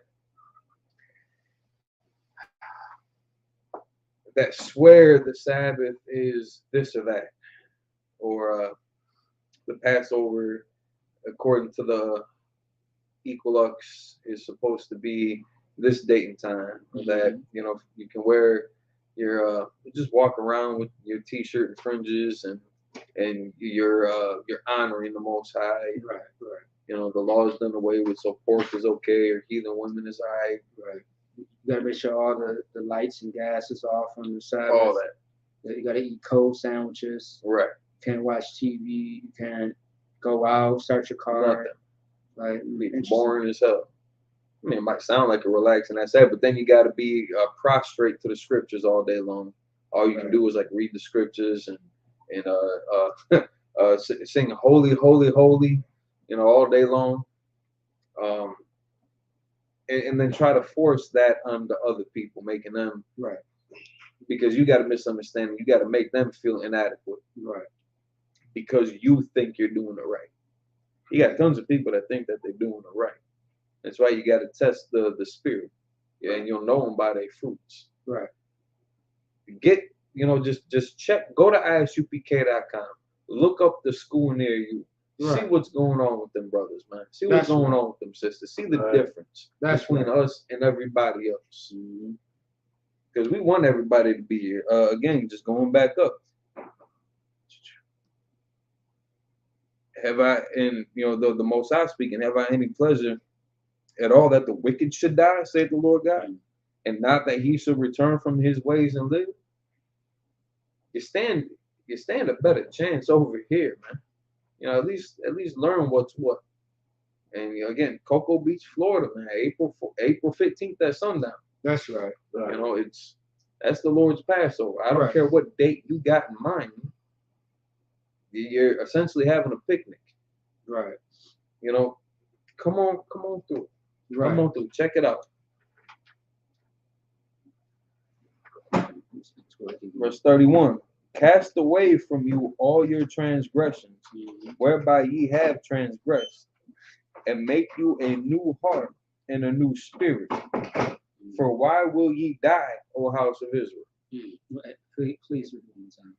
swear the Sabbath is this or that, or the Passover, according to the Equilux, is supposed to be this date and time. That you can wear your just walk around with your T-shirt and fringes, and you're honoring the Most High. Right. Right. The law is done away with, so pork is okay, or heathen women is alright. Right. You gotta make sure all the lights and gas is off on the side. All that. You gotta eat cold sandwiches. Right. Can't watch TV. You can't go out, start your car. Like, boring as hell. I mean, it might sound like a relaxing asset, but then you got to be prostrate to the scriptures all day long. All you can do is like read the scriptures and sing holy, holy, holy, all day long. And then try to force that on the other people, making them right. Because you got to misunderstand them. You got to make them feel inadequate. Right. Because you think you're doing it right. You got tons of people that think that they're doing it right. That's why you got to test the spirit, and you'll know them by their fruits. Right. Get just check. Go to isupk.com. Look up the school near you. Right. See what's going on with them brothers, man. See what's going on with them sisters. See the difference between us and everybody else. Because we want everybody to be here. Again, just going back up. Have I, and the Most High speaking, have I any pleasure at all that the wicked should die, saith the Lord God, and not that he should return from his ways and live? You stand a better chance over here, man. At least learn what's what. And again, Cocoa Beach, Florida, man, April 15th at sundown. That's right. That's the Lord's Passover. I don't care what date you got in mind. You're essentially having a picnic. Right. Come on through. Right. Come on through. Check it out. Verse 31. Cast away from you all your transgressions, whereby ye have transgressed, and make you a new heart and a new spirit. For why will ye die, O house of Israel? Please repeat one time.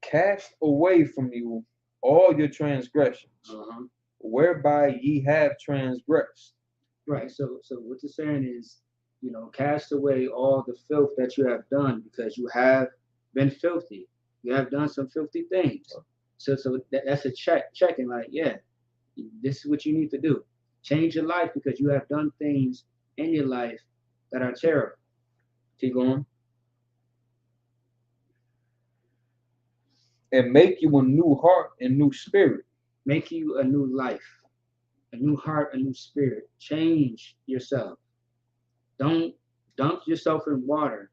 Cast away from you all your transgressions, whereby ye have transgressed. Right. So what you're saying is, cast away all the filth that you have done, because you have been filthy. You have done some filthy things. So that's a checking. Like, yeah, this is what you need to do. Change your life, because you have done things in your life that are terrible. Keep going. And make you a new heart and new spirit. Make you a new life, a new heart, a new spirit. Change yourself. Don't dunk yourself in water.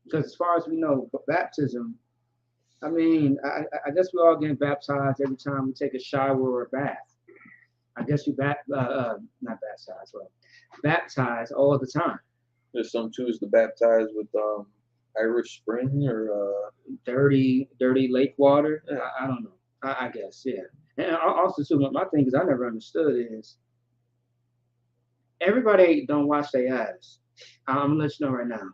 Because as far as we know, baptism, I guess we all get baptized every time we take a shower or a bath. I guess not baptized. baptized. Well, baptized all the time. There's some choose to baptize with Irish Spring or dirty lake water. I don't know. I guess, yeah. And also too, my thing is I never understood is everybody don't wash their ass. I'm gonna let you know right now.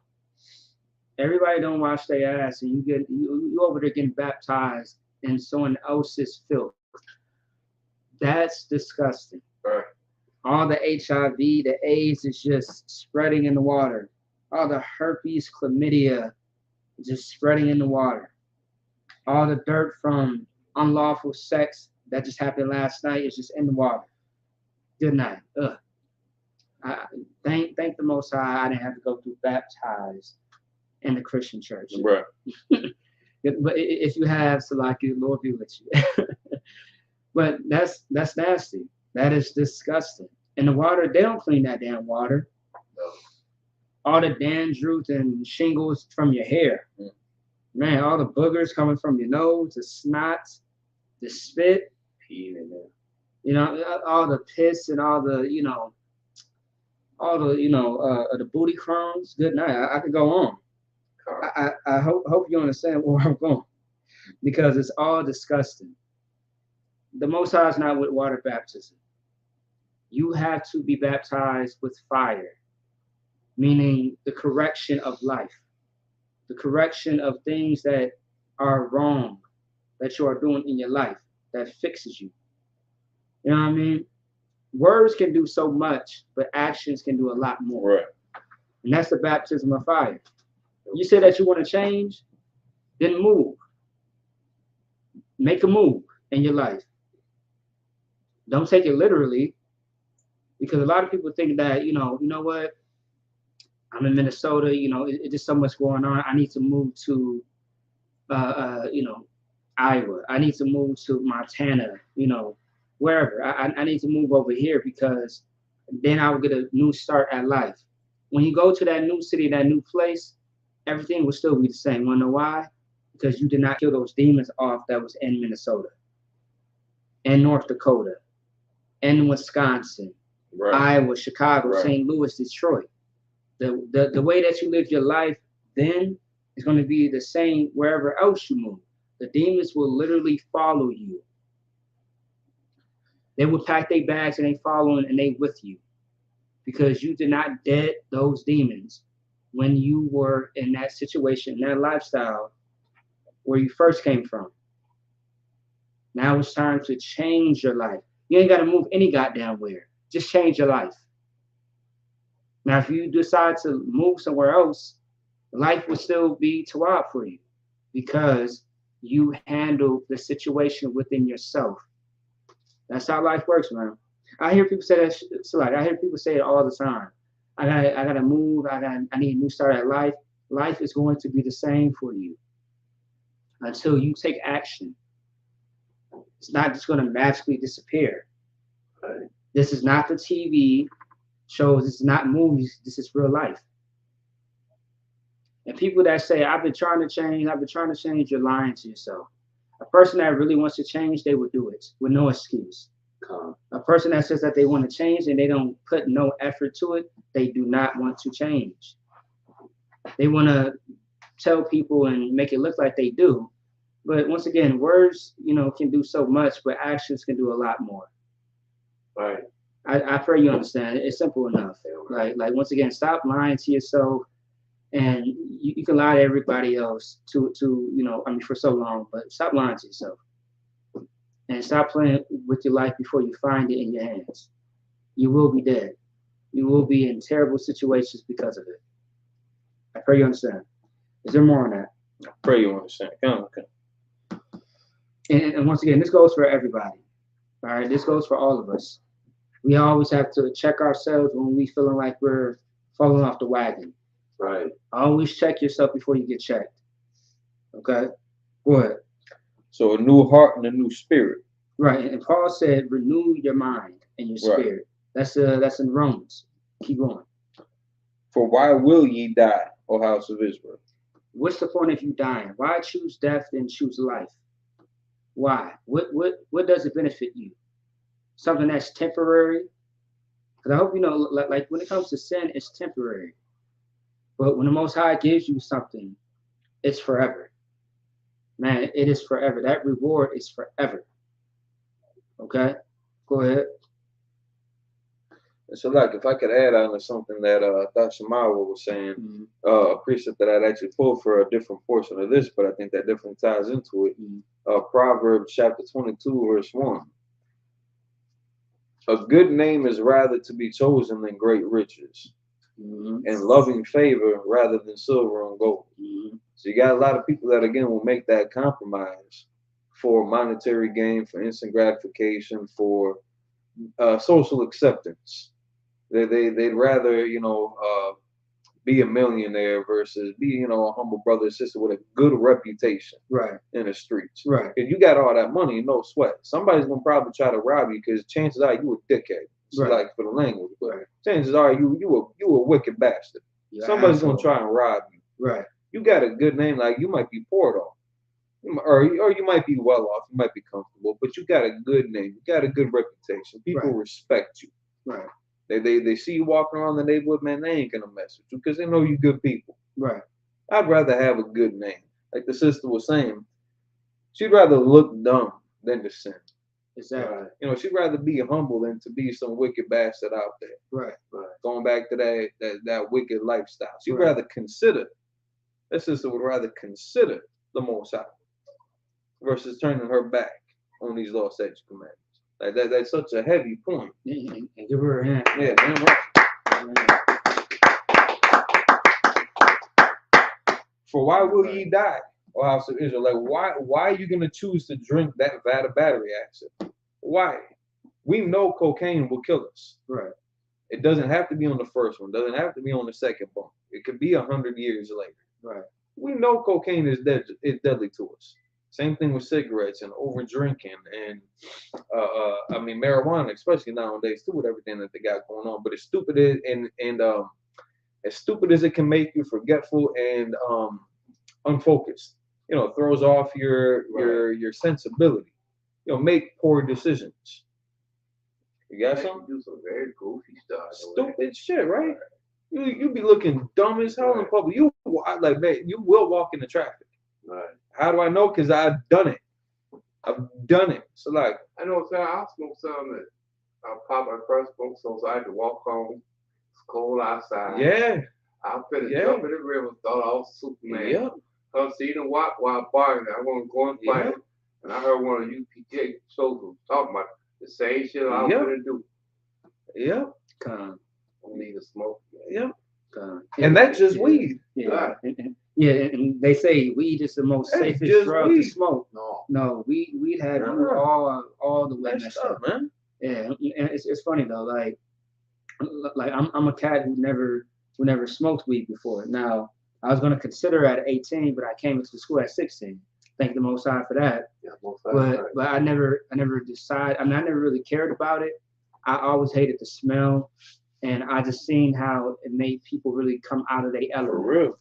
Everybody don't wash their ass, and you over there getting baptized in someone else's filth. That's disgusting. Right. All the HIV, the AIDS is just spreading in the water. All the herpes, chlamydia, just spreading in the water. All the dirt from unlawful sex that just happened last night is just in the water. Good night. Ugh. Thank the Most High I didn't have to go through baptized in the Christian church. right. But if you have, Salaki, Lord be with you. But that's nasty. That is disgusting. And the water, they don't clean that damn water. All the dandruff and shingles from your hair. Man, all the boogers coming from your nose, the snot, the spit, you know, all the piss and all the, the booty crumbs. Good night. I could go on. I hope you understand where I'm going, because it's all disgusting. The Most High is not with water baptism. You have to be baptized with fire, meaning the correction of life, the correction of things that are wrong, that you are doing in your life, that fixes you. You know what I mean? Words can do so much, but actions can do a lot more. Right. And that's the baptism of fire. You say that you want to change, then move. Make a move in your life. Don't take it literally, because a lot of people think that, you know what? I'm in Minnesota, it's just so much going on. I need to move to, Iowa. I need to move to Montana, wherever. I need to move over here because then I will get a new start at life. When you go to that new city, that new place, everything will still be the same. Want to know why? Because you did not kill those demons off that was in Minnesota, in North Dakota, in Wisconsin, Right. Iowa, Chicago, Right. St. Louis, Detroit. The way that you live your life then is going to be the same wherever else you move. The demons will literally follow you. They will pack their bags and they following and they with you, because you did not dead those demons when you were in that situation, that lifestyle where you first came from. Now it's time to change your life. You ain't got to move any goddamn where. Just change your life. Now, if you decide to move somewhere else, life will still be Tawab for you, because you handle the situation within yourself. That's how life works, man. I hear people say that. So like, I hear people say it all the time. I gotta move. I need a new start at life. Life is going to be the same for you until you take action. It's not just going to magically disappear. Right. This is not the TV shows. This is not movies. This is real life. And people that say, I've been trying to change, you're lying to yourself. A person that really wants to change, they will do it with no excuse. A person that says that they want to change and they don't put no effort to it, they do not want to change. They want to tell people and make it look like they do. But once again, words, can do so much, but actions can do a lot more. Right. I pray you understand. It's simple enough. Like once again, stop lying to yourself. And you can lie to everybody else for so long, but stop lying to yourself. And stop playing with your life before you find it in your hands. You will be dead. You will be in terrible situations because of it. I pray you understand. Is there more on that? I pray you understand. Okay. And once again, this goes for everybody. All right, this goes for all of us. We always have to check ourselves when we feeling like we're falling off the wagon. Right. Always check yourself before you get checked. Okay? Go ahead. So a new heart and a new spirit. Right. And Paul said, renew your mind and your spirit. Right. That's in Romans. Keep going. For why will ye die, O house of Israel? What's the point of you dying? Why choose death and choose life? Why? What does it benefit you? Something that's temporary? Because I hope you know, like when it comes to sin, it's temporary. But when the Most High gives you something, it's forever. Man, it is forever. That reward is forever. Okay? Go ahead. So, like, if I could add on to something that Dr. Mawa was saying, a precept that I'd actually pulled for a different portion of this, but I think that definitely ties into it. Proverbs chapter 22, verse 1. A good name is rather to be chosen than great riches, and loving favor rather than silver and gold. So you got a lot of people that, again, will make that compromise for monetary gain, for instant gratification, for social acceptance. They'd rather, be a millionaire versus be, a humble brother or sister with a good reputation in the streets. If you got all that money, no sweat. Somebody's gonna probably try to rob you because chances are you a dickhead. Like for the language, but chances are you a wicked bastard. Somebody's gonna try and rob you. You got a good name, like you might be poor though. Or you might be well off, you might be comfortable, but you got a good name, you got a good reputation. People respect you. They see you walking around the neighborhood, man, they ain't gonna mess with you because they know you good people. I'd rather have a good name. Like the sister was saying, she'd rather look dumb than to sin. Exactly. She'd rather be humble than to be some wicked bastard out there. Going back to that wicked lifestyle. She'd rather consider, that sister would rather consider the Most High versus turning her back on these law, statutes, commandments. Like that's such a heavy point. And give her a hand. Yeah, damn right. For why will ye die, O house of Israel? Like why are you gonna choose to drink that vat of battery acid? Why? We know cocaine will kill us. It doesn't have to be on the first one. Doesn't have to be on the second bump. It could be 100 years later. We know cocaine is deadly to us. Same thing with cigarettes and over drinking and marijuana, especially nowadays too, with everything that they got going on. But as stupid as it can make you forgetful and unfocused, throws off your sensibility. Make poor decisions. You got something? Do some very goofy stuff. Stupid shit, right? You be looking dumb as hell in public. You will walk into traffic. How do I know? Because I've done it. So like, I know, sir. I smoked some that I popped my first smoke, so I had to walk home. It's cold outside. I finna jump in the river, thought I was Superman. Come see the walk while barking. I want to go and fight. And I heard one of you UPK soldiers talking about the same shit I was gonna do. Come. Don't need to smoke. And that's just weed. And they say weed is the most safest drug to smoke. No, weed had you all the way messed up, man. And it's funny though, like I'm a cat who never smoked weed before. Now I was gonna consider at 18, but I came into the school at 16. Thank the Most High for that. But I never decided. I never really cared about it. I always hated the smell, and I just seen how it made people really come out of their element. For real.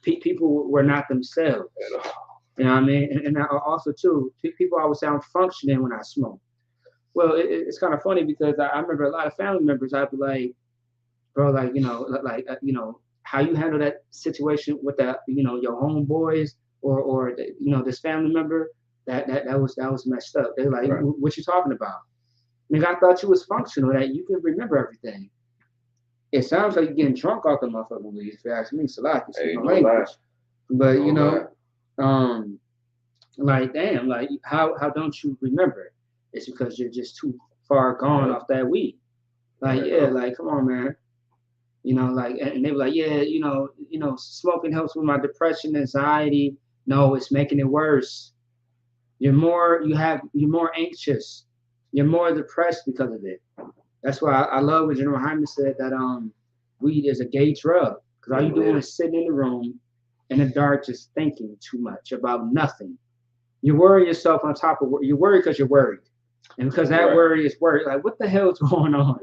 People were not themselves. You know what I mean? And also too, people always say I'm functioning when I smoke. Well, it's kind of funny because I remember a lot of family members. I'd be like, bro, how you handle that situation with that, your homeboys or this family member that was messed up. They're like, what you talking about? Nigga, I thought you was functional, that you can remember everything. It sounds like you're getting drunk off the motherfucking weed, if you ask me. Salah, you speak my language. But like damn, like how don't you remember? It's because you're just too far gone off that weed. Like like come on, man. And they were like, smoking helps with my depression, anxiety. No, it's making it worse. You're more anxious. You're more depressed because of it. That's why I love what General Hyman said that weed is a gay drug. Because all you're doing is sitting in the room in the dark just thinking too much about nothing. You're worrying yourself on top of you're worried because you're worried. And because that worry is worried, like what the hell is going on?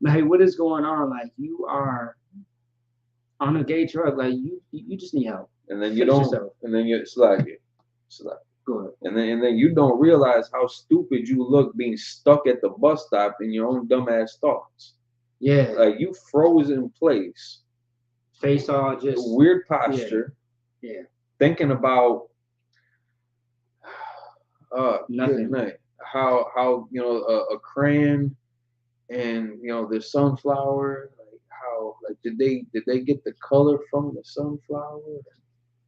Like what is going on? Like you are on a gay drug, like you just need help. And then you don't yourself. And then it's like Go ahead. And then you don't realize how stupid you look being stuck at the bus stop in your own dumbass thoughts. Yeah. Like you froze in place. Face all just weird posture. Yeah. Thinking about nothing. How you know a crayon and you know the sunflower, like how like did they get the color from the sunflower?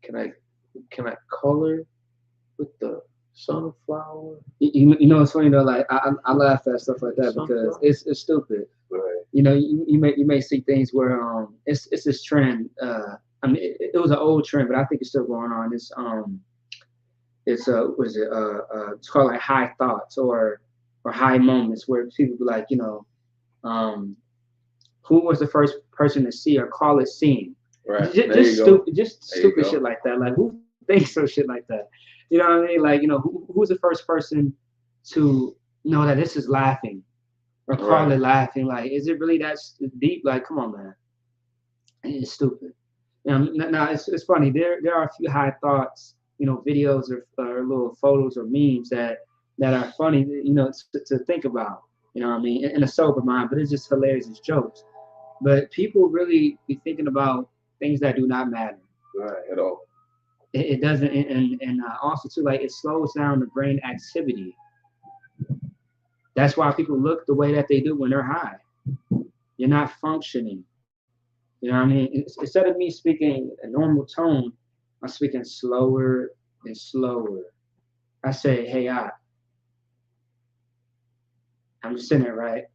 Can I color with the sunflower? You know it's funny though, like I laugh at stuff like that because it's stupid. Right. You know, you may see things where it's this trend. I mean it was an old trend, but I think it's still going on. It's what is it? It's called like high thoughts or high moments where people be like, you know, who was the first person to see or call it seeing? Right. Just stupid shit like that. Like who thinks of shit like that? You know what I mean? Like, you know, who's the first person to know that this is laughing or call it laughing? Like, is it really that deep? Like, come on, man. It's stupid. Now it's funny. There are a few high thoughts, you know, videos or little photos or memes that are funny, you know, to think about. You know what I mean? In a sober mind, but it's just hilarious as jokes. But people really be thinking about things that do not matter. Right, at all. It doesn't, and also too, like it slows down the brain activity. That's why people look the way that they do when they're high. You're not functioning. You know what I mean? Instead of me speaking a normal tone, I'm speaking slower and slower. I say, hey, I'm just sitting there, right?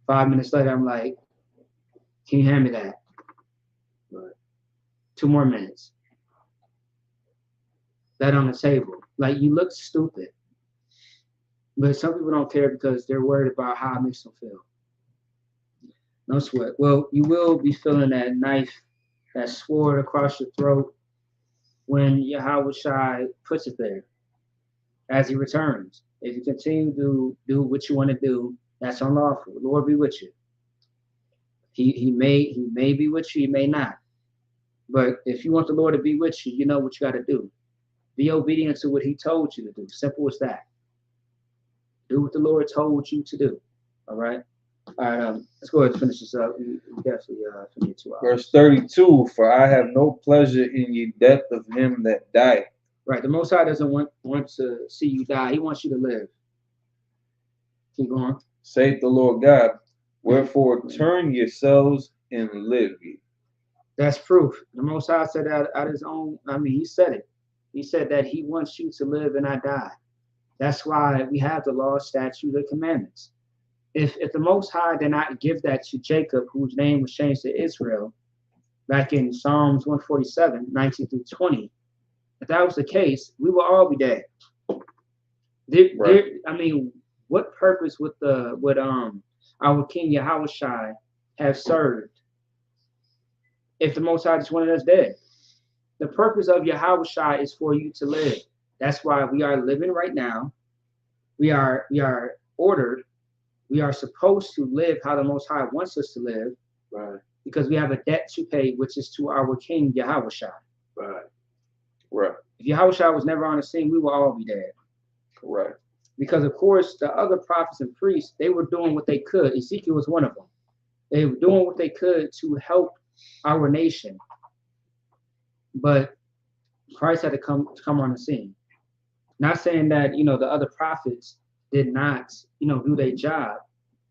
5 minutes later, I'm like, can you hand me that? Right. 2 more minutes. That on the table. Like, you look stupid. But some people don't care because they're worried about how it makes them feel. No sweat. Well, you will be feeling that knife, that sword across your throat when Yahweh Shai puts it there as he returns. If you continue to do what you want to do, that's unlawful. The Lord be with you. He may be with you, he may not. But if you want the Lord to be with you, you know what you got to do. Be obedient to what he told you to do. Simple as that. Do what the Lord told you to do. All right? All right, let's go ahead and finish this up. We definitely finish 2 hours. Verse 32, for I have no pleasure in the death of him that died. Right, the Most High doesn't want to see you die. He wants you to live. Keep going. Saith the Lord God, wherefore turn yourselves and live ye. That's proof. The Most High said that out of his own, I mean, he said it. He said that he wants you to live and not die. That's why we have the law, statute, the commandments. If the Most High did not give that to Jacob, whose name was changed to Israel, back in Psalms 147, 19 through 20, if that was the case, we will all be dead. I mean, what purpose would our King Yahweh Shai have served if the Most High just wanted us dead? The purpose of Yahweh Shai is for you to live. That's why we are living right now. We are ordered. We are supposed to live how the Most High wants us to live. Right. Because we have a debt to pay, which is to our King Yahweh Shai. Right. Right. If Yahweh Shai was never on the scene, we will all be dead. Right. Because of course the other prophets and priests, they were doing what they could. Ezekiel was one of them. They were doing what they could to help our nation. But Christ had to come on the scene. Not saying that, you know, the other prophets did not, you know, do their job.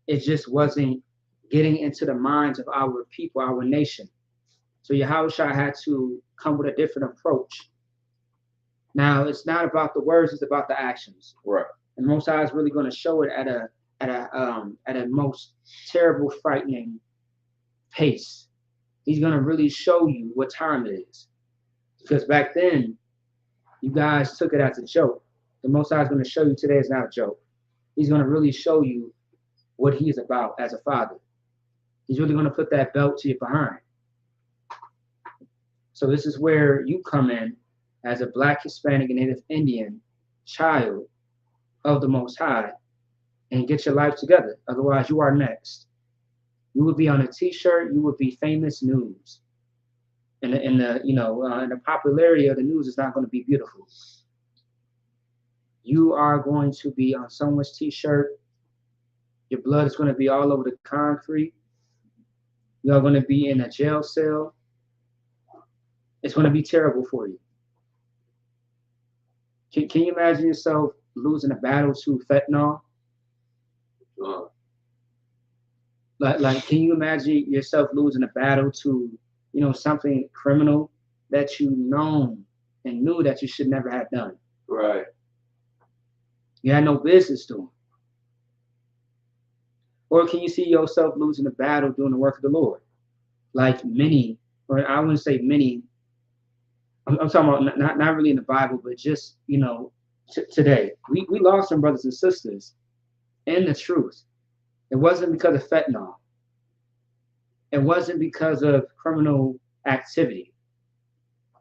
It just wasn't getting into the minds of our people, our nation. So Yahweh Shai had to come with a different approach. Now, it's not about the words, it's about the actions. Right. And Most High is really going to show it at a most terrible, frightening pace. He's going to really show you what time it is. Because back then, you guys took it as a joke. The Most High is going to show you today is not a joke. He's going to really show you what he is about as a father. He's really going to put that belt to your behind. So this is where you come in as a Black, Hispanic, and Native Indian child of the Most High and get your life together. Otherwise, you are next. You would be on a T-shirt. You would be famous news. And the popularity of the news is not going to be beautiful. You are going to be on someone's t-shirt. Your blood is going to be all over the concrete. You are going to be in a jail cell. It's going to be terrible for you. Can you imagine yourself losing a battle to fentanyl? Like, can you imagine yourself losing a battle to, something criminal that you knew that you should never have done? Right. You had no business doing. Or can you see yourself losing a battle doing the work of the Lord? Like many, or I wouldn't say many, I'm talking about not really in the Bible, but just, today. We lost some brothers and sisters in the truth. It wasn't because of fentanyl. It wasn't because of criminal activity.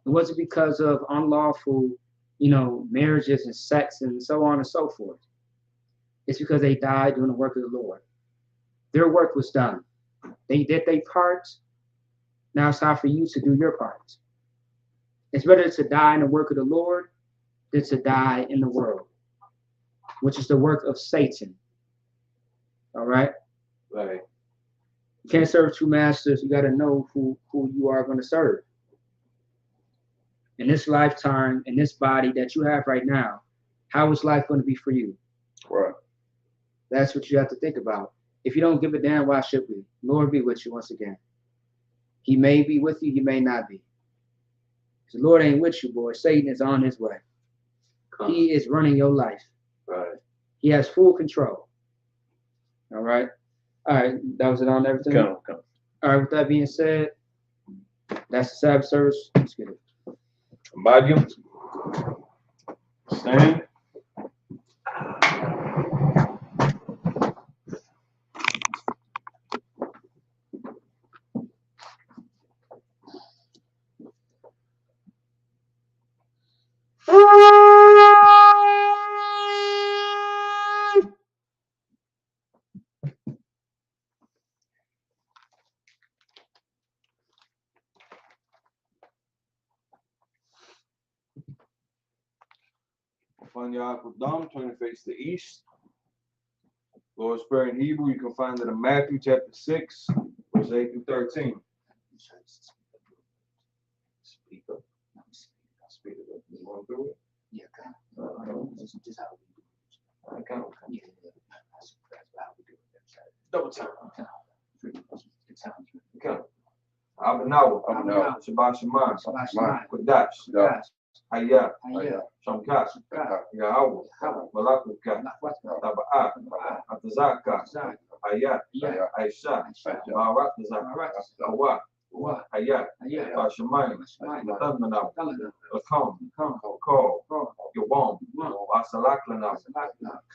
It wasn't because of unlawful, marriages and sex and so on and so forth. It's because they died doing the work of the Lord. Their work was done. They did their part. Now it's time for you to do your part. It's better to die in the work of the Lord than to die in the world, which is the work of Satan. All right? Right. You can't serve two masters. You got to know who you are going to serve. In this lifetime, in this body that you have right now, how is life going to be for you? Right. That's what you have to think about. If you don't give a damn, why should we? Lord be with you once again. He may be with you, he may not be. The Lord ain't with you, boy. Satan is on his way. He is running your life. Right. He has full control. All right. All right. That was it on everything? Come. All right. With that being said, that's the Sabbath service. Let's get it. Badium. Stand. Find your upper thumb, turn your face to the east. Lord's Prayer in Hebrew, you can find it in Matthew chapter 6, verse 8 through 13. Speak up. Speak it up. You want to do it? Yeah, kind of. Just how we do it. I can't. Yeah, that's how we do it. Double time. Okay. Okay. Abanawa. Shabbat Shema. Kodash. Hayah. Shamkat. Yahweh. Malakuka. Taba'ah. Atazaka. Hayat. Aisha. Baratazak. Hawa. Hayat. Bashamayim. Latanmanab. Lakam. Kol. Yawam. Wasalaklanab.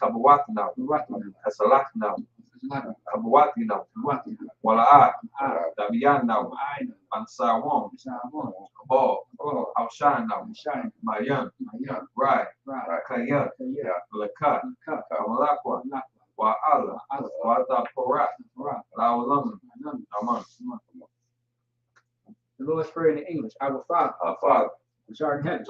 Kabawatanab. Asalaknab. Kabawatinab. Wala'at. Dabiyanab. Ansawam. Kabal. Alshanab. Mayan. Rai. Kayat. Lakat. Kamalakwa. Wa'ala. Wa'ata Porat. La'olam. Aman. The Lord's Prayer in English. Our Father. Our Father. Which art in heaven.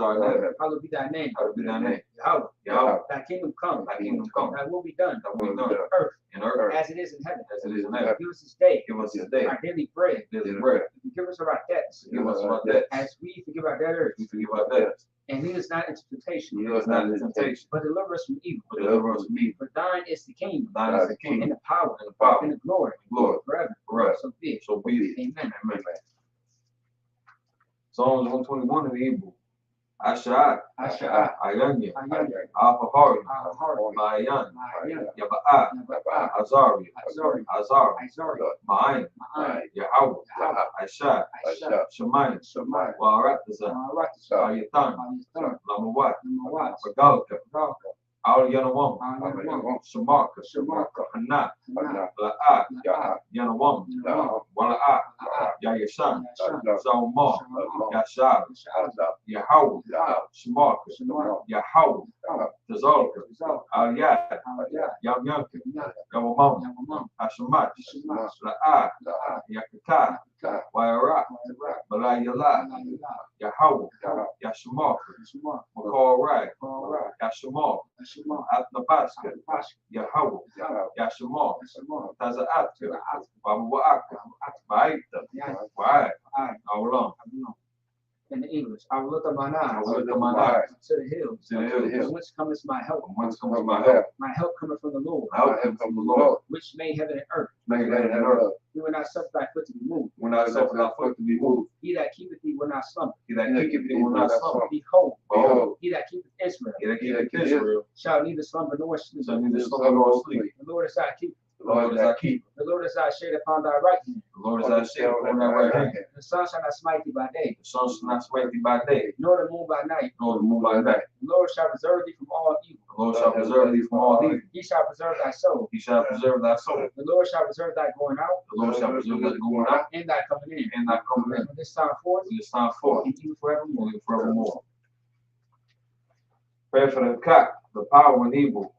Hallowed be thy name. Hallowed be thy name. Yahweh. Thy kingdom come. Thy kingdom come. Thy will be done. Thy will be done. On earth. In earth. As it is in heaven. As it is in heaven. Give us this day. Give us this day. Our daily bread. Daily bread. Give us our debts. Give us our debts. As we forgive our debtors. We forgive our debts. And lead us not into temptation. Lead us not into temptation. But deliver us from evil. But deliver us from evil. For thine is the kingdom. Thine is the kingdom. And the power. And the power. And the glory. Forever. Forever. So be it. So be it. Amen. Amen. Psalms 121 in Hebrew. Asha, Ayanya, Alpahari, Mayan, Yaba'a, Azari, Ma'ayin, Yahweh, Aisha, Shemayin, Wa'arataza, Ayatan, Lamawat, Bagalka, Al Yanawam, Shamarka, Hanat, La'at, Yanawam, Wala'at, Yayashan, Zawmar, Yashab, Yahweh, Shamarka, Yahweh, Tazalka, Al Yad, Yam Yanka, Yawamam, Hashamat, La'at, Yakata, Wa'arat, Balayala, Yahweh, Yashamarka, Makal Rai, Yashamar, Abapaska, Yahweh, Yashimon, Tazaatka, Babuaka, Baita, Wai, Aulam. In the English, I will lift up mine eyes I will lift up mine eyes to the hills. to the hills. From whence cometh my help? From whence comes my help? My help cometh from the Lord, My help comes from the Lord, which made heaven and earth. made heaven and earth. He will not suffer thy foot to be moved. When I suffer thy foot to be moved, He that keepeth thee will not slumber. he that keepeth thee will not slumber. Behold, Behold, he that keepeth Israel he that keepeth Israel shall neither slumber nor sleep. shall neither slumber nor sleep. The Lord is thy keeper. The Lord is thy keeper. The Lord is thy shade upon thy right hand. The Lord is thy shade upon thy right hand. The sun shall not smite thee by day, The sun shall not smite thee by day, nor the moon by night. nor the moon by night. The Lord shall preserve thee from all evil. The Lord shall preserve thee from all evil. He shall preserve thy soul. He shall preserve thy soul. The Lord shall preserve thy going out The Lord shall preserve thy going out and thy coming in. and thy coming in. From this time forth, From this time forth, and even forevermore. and forevermore. Pray for the cock, the power and evil.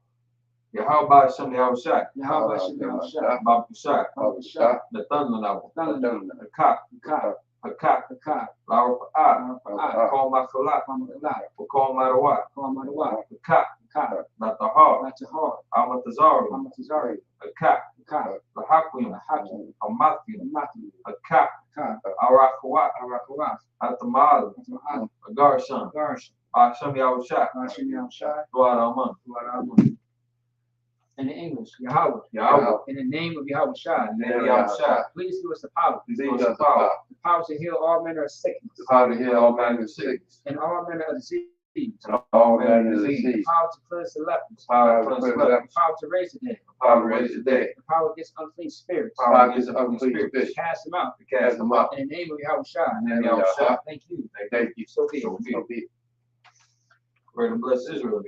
Yahweh Hashem Yahushai, Yahweh Hashem Yahushai, Babushai, Babushai, the thunder level, Thunder, the cock, Ka, the cock, Ka, Laura Pa'ah, Ka, call my salat, Kamalai, call my Rawat, Kamalawa, the cock, Ka, not the heart, Natahar, Amatazari, Amatazari, the cock, Ka, the Hakim, Hakim, Amathim, Mati, the cock, Ka, Arakawat, Arakawas, Atamal, Atma'al, the Garshan, Garsh, Hashem Yahushai, Hashem Yahushai, throughout our month. Tuaramun. In the English, Yahweh. Yahweh, In the name of Yahweh Shai, in the name of Yahushai, please give us the power. please give us the power, The power to heal all manner of sickness the power to heal all manner of sickness, and all manner of disease. and all manner of The disease, power to cleanse the lepers. the power to cleanse the The lepers, power to raise the dead. the power to raise the dead, The power against unclean spirits. the power against the unclean To spirits, cast them out. to cast them out. In the name of Yahweh Shai. In the name of Yahushai, Thank you. thank you. So be it. So be it. Pray to bless Israel.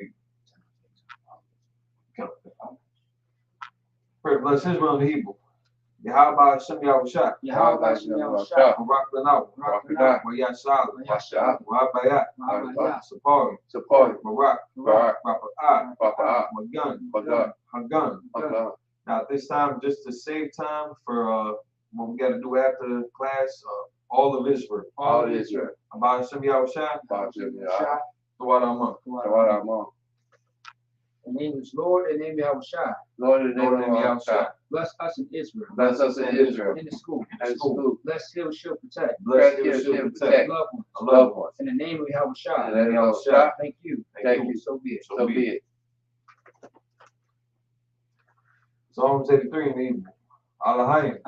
Pray to bless Israel in Hebrew. Yahweh Hashem Yahushai, Yahweh Hashem Yahushai. Barak Lanah, Barak Wayashal, Yashar. Wabayat, Wabayat. Sapari, Barak, Rapa'ah, Magan, Hagan. Now at this time, just to save time for what we got to do after class, all of Israel. All of Israel. About Hashem Yahushai, Shai. throughout our month. In English, Lord, in the name of Yahweh Shai. Lord, in the name of Yahushai, Bless us in Israel. bless us in Israel, In the school. in the school. Bless, heal, shield, protect. Bless you, shield, protect Loved ones. our loved ones. In the name of Yahweh Shai. In the name of Yahushai, Thank you. thank you. So be it. So be it. Psalms 83 in Hebrew. Alahayim,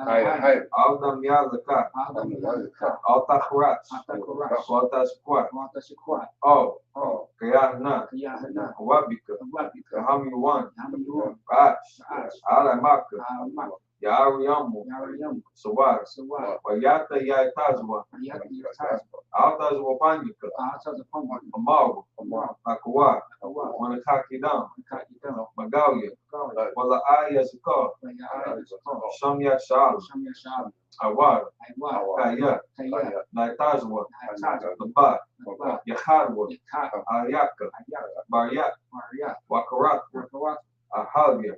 Aldam Yazaka, Alta Kurat, Alta Squat, Oh, Kayahna, Wabika, Kahamiwan, Ash, Alamaka, Yariamu, Sawar, Wayata Yaitazwa, Altazwa Panika, Amaru, Akawa, Wanakakidam, Magalia, Wala Ayazaka, Shamya Shal, Awar, Kaya, Naitazwa, Labat, Yahadwa, Ayaka, Baryat, Wakarat, Ahalia,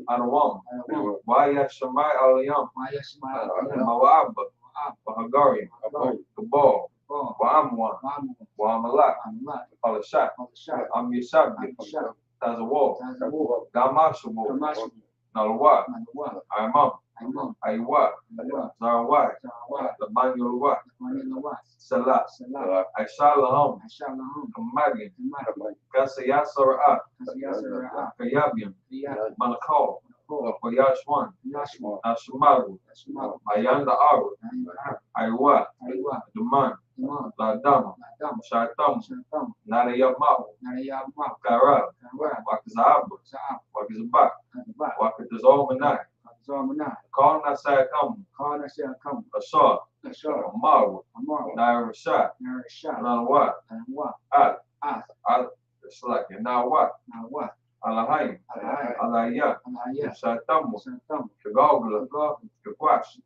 Anawam, Wayat Shamai Aliyam, Mawab, Wahagari, Kabal, Wamwan, Wamalak, Palashat, Amyashabdi, Tazawal, Damashabu, Nalawat, Imam, Aywa, Zarawat, Labanulawat, Salat, Aishalaham, Kamadian, Kasayasara, Kayabian, Manakal, Wayashwan, Ashmaru, Ayanda Aru, Aywa, Duman, Ladam, Shatam, Narayamahu, Karab, Wakazab, Wakazabat, Wakazalmanai, Call Nasakam, Ashar, Amaru, Nairashat, Nanawat, it's like now what? Alahayim, Alaya, Shatamu, Kagogla, Kakwash,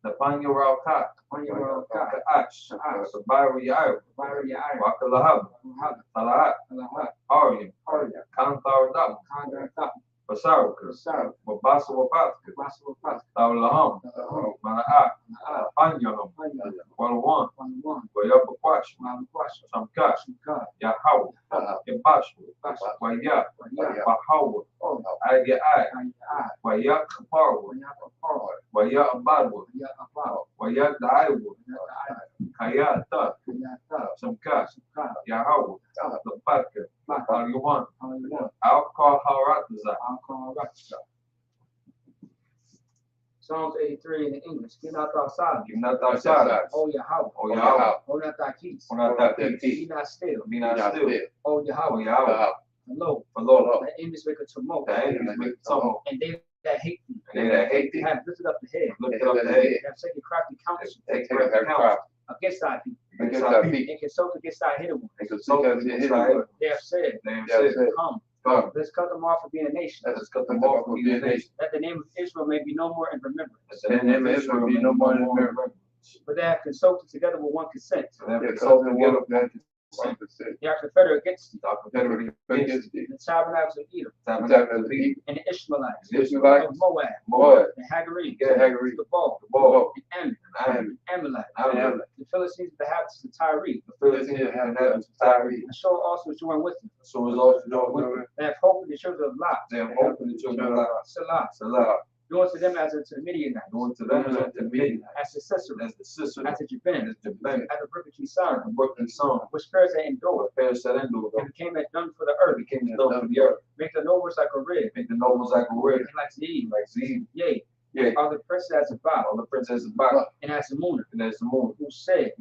Napanya Raukat, Kaash, Sabari Yair, Wakalahab, Alahat, Ariam, Kantar Dam, Basaraka, Wabasa Wapatka, Tawlaham, Manaat, Panyaham, Walwan, Wayabakwash, Samkash, Yahaw, Ibashu, Wayat, Badwood, Wayagdaiwood, Kayata, Samka, Yahweh, the Patka, Al-Yuan, Al-Kaharataza. Psalms 83 in the English. Give not thy silence. Give not thy silence. O Yahweh. O Yahweh. Hold not thy peace. Hold not thy peace. Be not still. Be not still. O O Yahweh. Yahweh. Lo, For lo, the enemies make a tumult. the enemies make tumult. And they that hate thee. And they that hate thee have lifted up the head. lift up the head. Have taken crafty counsel Take counsel against thy people. against thy people. And consult against thy hidden ones. And consult against thy enemies. They have said, They have said, Come, Come, let's cut them off from being a nation. let us cut them off from being a nation. That the name of Israel may be no more in remembrance. That the name of Israel be no more in remembrance. But they have consulted together with one consent. So they have consulted together with one consent. They are confederate against thee. Our confederate against thee. The tabernacles of Edom. Tabernacle of Edom. And the Ishmaelites. The Ishmaelites. Of Moab. Moab. The Hagarenes. The Hagarenes. The Baal. The Baal. And Ammon. Amalek. Amalek. The Philistines, the inhabitants of Tyre. The Philistines have inhabitants of Tyre. And so also joined with them. So is also joined with them. They have hope in the children of Lot. They have hope in the children of Lot. Salah. Salah. Doing to them as unto the Midianites. Doing to them as unto Midianites. As the Sisera. As the sister. As the Jabin. As the Jabin. As the Brooklyn son. The Brooklyn son. Which perished that endured. Perished that endured. And became as dung for the earth. Became as dung for the earth. Make the nobles like a rib. Make the nobles like a rib. And like Zeeb. Like Zeeb. Yea. Yea. All the princes as a bow. All the princes of Baal. And as the moon. And as the moon. Who said,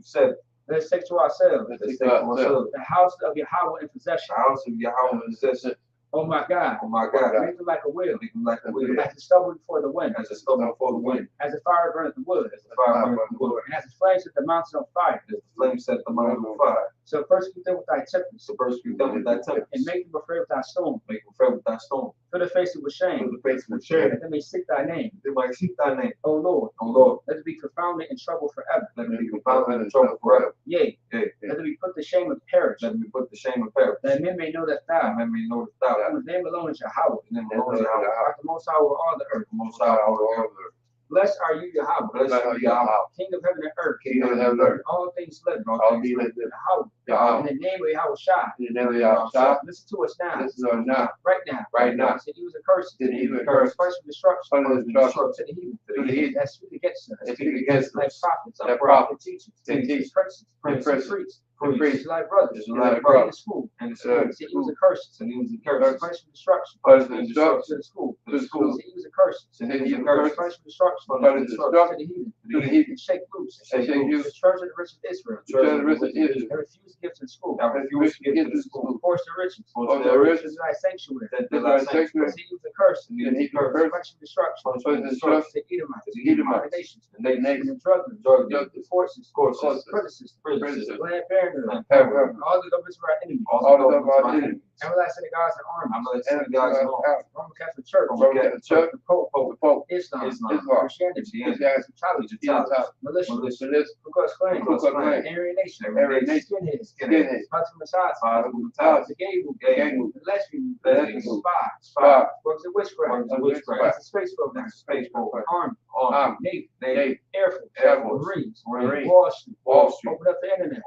let's take to ourselves let's take to ourselves the house of Yahweh in possession. The house of Yahweh in possession. Oh my God. Oh my God. Make them like a wheel. Make them like a wheel. As a stubble before the wind. As a stubble before the wind. As a fire burneth the wood. As the fire burneth the wood. And as the flames set the mountain on fire. As the flames set the mountain on fire. So persecute them with thy tempest. So persecute them with thy tempest. And make them afraid with thy stone. Make them afraid with thy stone. Fill their faces with shame. Fill their faces with shame. That they may seek thy name. They might seek thy name. O Lord. O Lord. Let it be confounded in trouble forever. Let them be confounded in trouble forever. Yea. Yea. Let them be put to shame and perish. Let them be put to shame and perish. That men may know that thou. That men may know that thou. Whose name alone is Yahweh. The name alone is Yahweh. Art the Most High over all the earth. The Most High over all the earth. Blessed are you, Yahweh. Blessed are you, Yahweh. King of heaven and earth. King of heaven and earth. All things living. All things living. Yahweh. In the name of Yahweh Shai. In the name of Yahweh Shai. Listen to us now. Listen to us now. Right now. Right now. Said he was a curse. Did he was a curse. First from destruction. First from destruction. To the heathen. To the heathen. That speak against us. That speak against us. Like prophets. Like prophets. Teachers. Teachers. Princes. Princes. Priests. Priests. Like brothers. Like brothers. In the school. And the school. Said he was a curse. So he was a curse. First from destruction. First from destruction. To the school. To the school. Said he was a curse. So he was a curse. First from destruction. First from destruction. To the heathen. To the heathen. And shake loose. And shake loose. The church of the rich of Israel. The church of the rich of Israel. And refuse gifts in school. That refused to give to the school. Force the riches. Force the riches. To thy sanctuary. That thy sanctuary. Said he was a curse. And he was a curse. First from destruction. First from destruction. To Edomites. To Edomites. The nations. And they nations. And the drug Drug the forces. Courses. Princes. Princes. Land parenthood. Parenthood. All the governments of our enemies. All the governments of our enemies. Everlasting gods and armies. Everlasting gods and armies. Roman Catholic Church. Roman Catholic Church. The Pope. Islam. Christianity. Christianity. Militia. Ku Klux Klan. Aryan Nation. Skinheads. Hunter Messiah. The gay movement. The lesbian movement. Spy. Works of witchcraft. The space program. Army. Navy. Air Force. Marines. Wall Street. Open up the internet.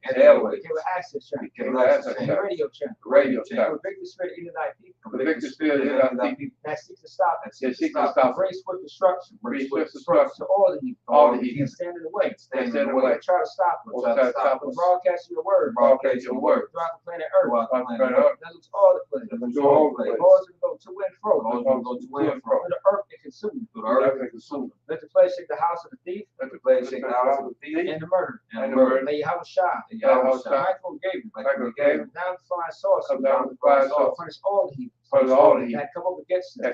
And airways. Became an access channel. And radio channel. Convict the spirit in thy people. That seeks to stop it. Race with destruction. To all the heathen. Stand in the way. Try to stop us. Broadcasting your word. Throughout the planet Earth. That looks all the places. Cause to go to and fro. To the earth and consume. Let the plague shake the house of the thief. And the murder. Lay Yahweh Shai. Michael Gabriel. Down to find source. Punish all the heathen. That come up against us.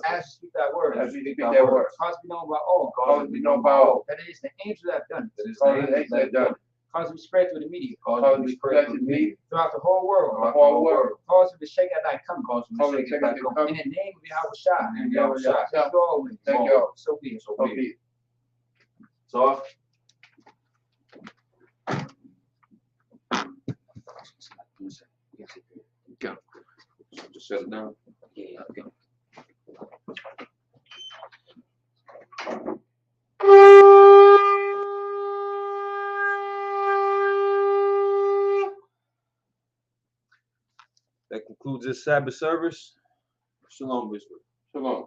As you speak that word. Cause to be known by all. That it is the angel that have done it. Cause to be spread through the media. Throughout the whole world. Cause them to shake at thy coming. In the name of Yahweh Shai. Thank you always. Thank you. So be it. So be it. So. Go. Just shut it down. Yeah, go. That concludes this Sabbath service. Shalom, Bishop. Shalom.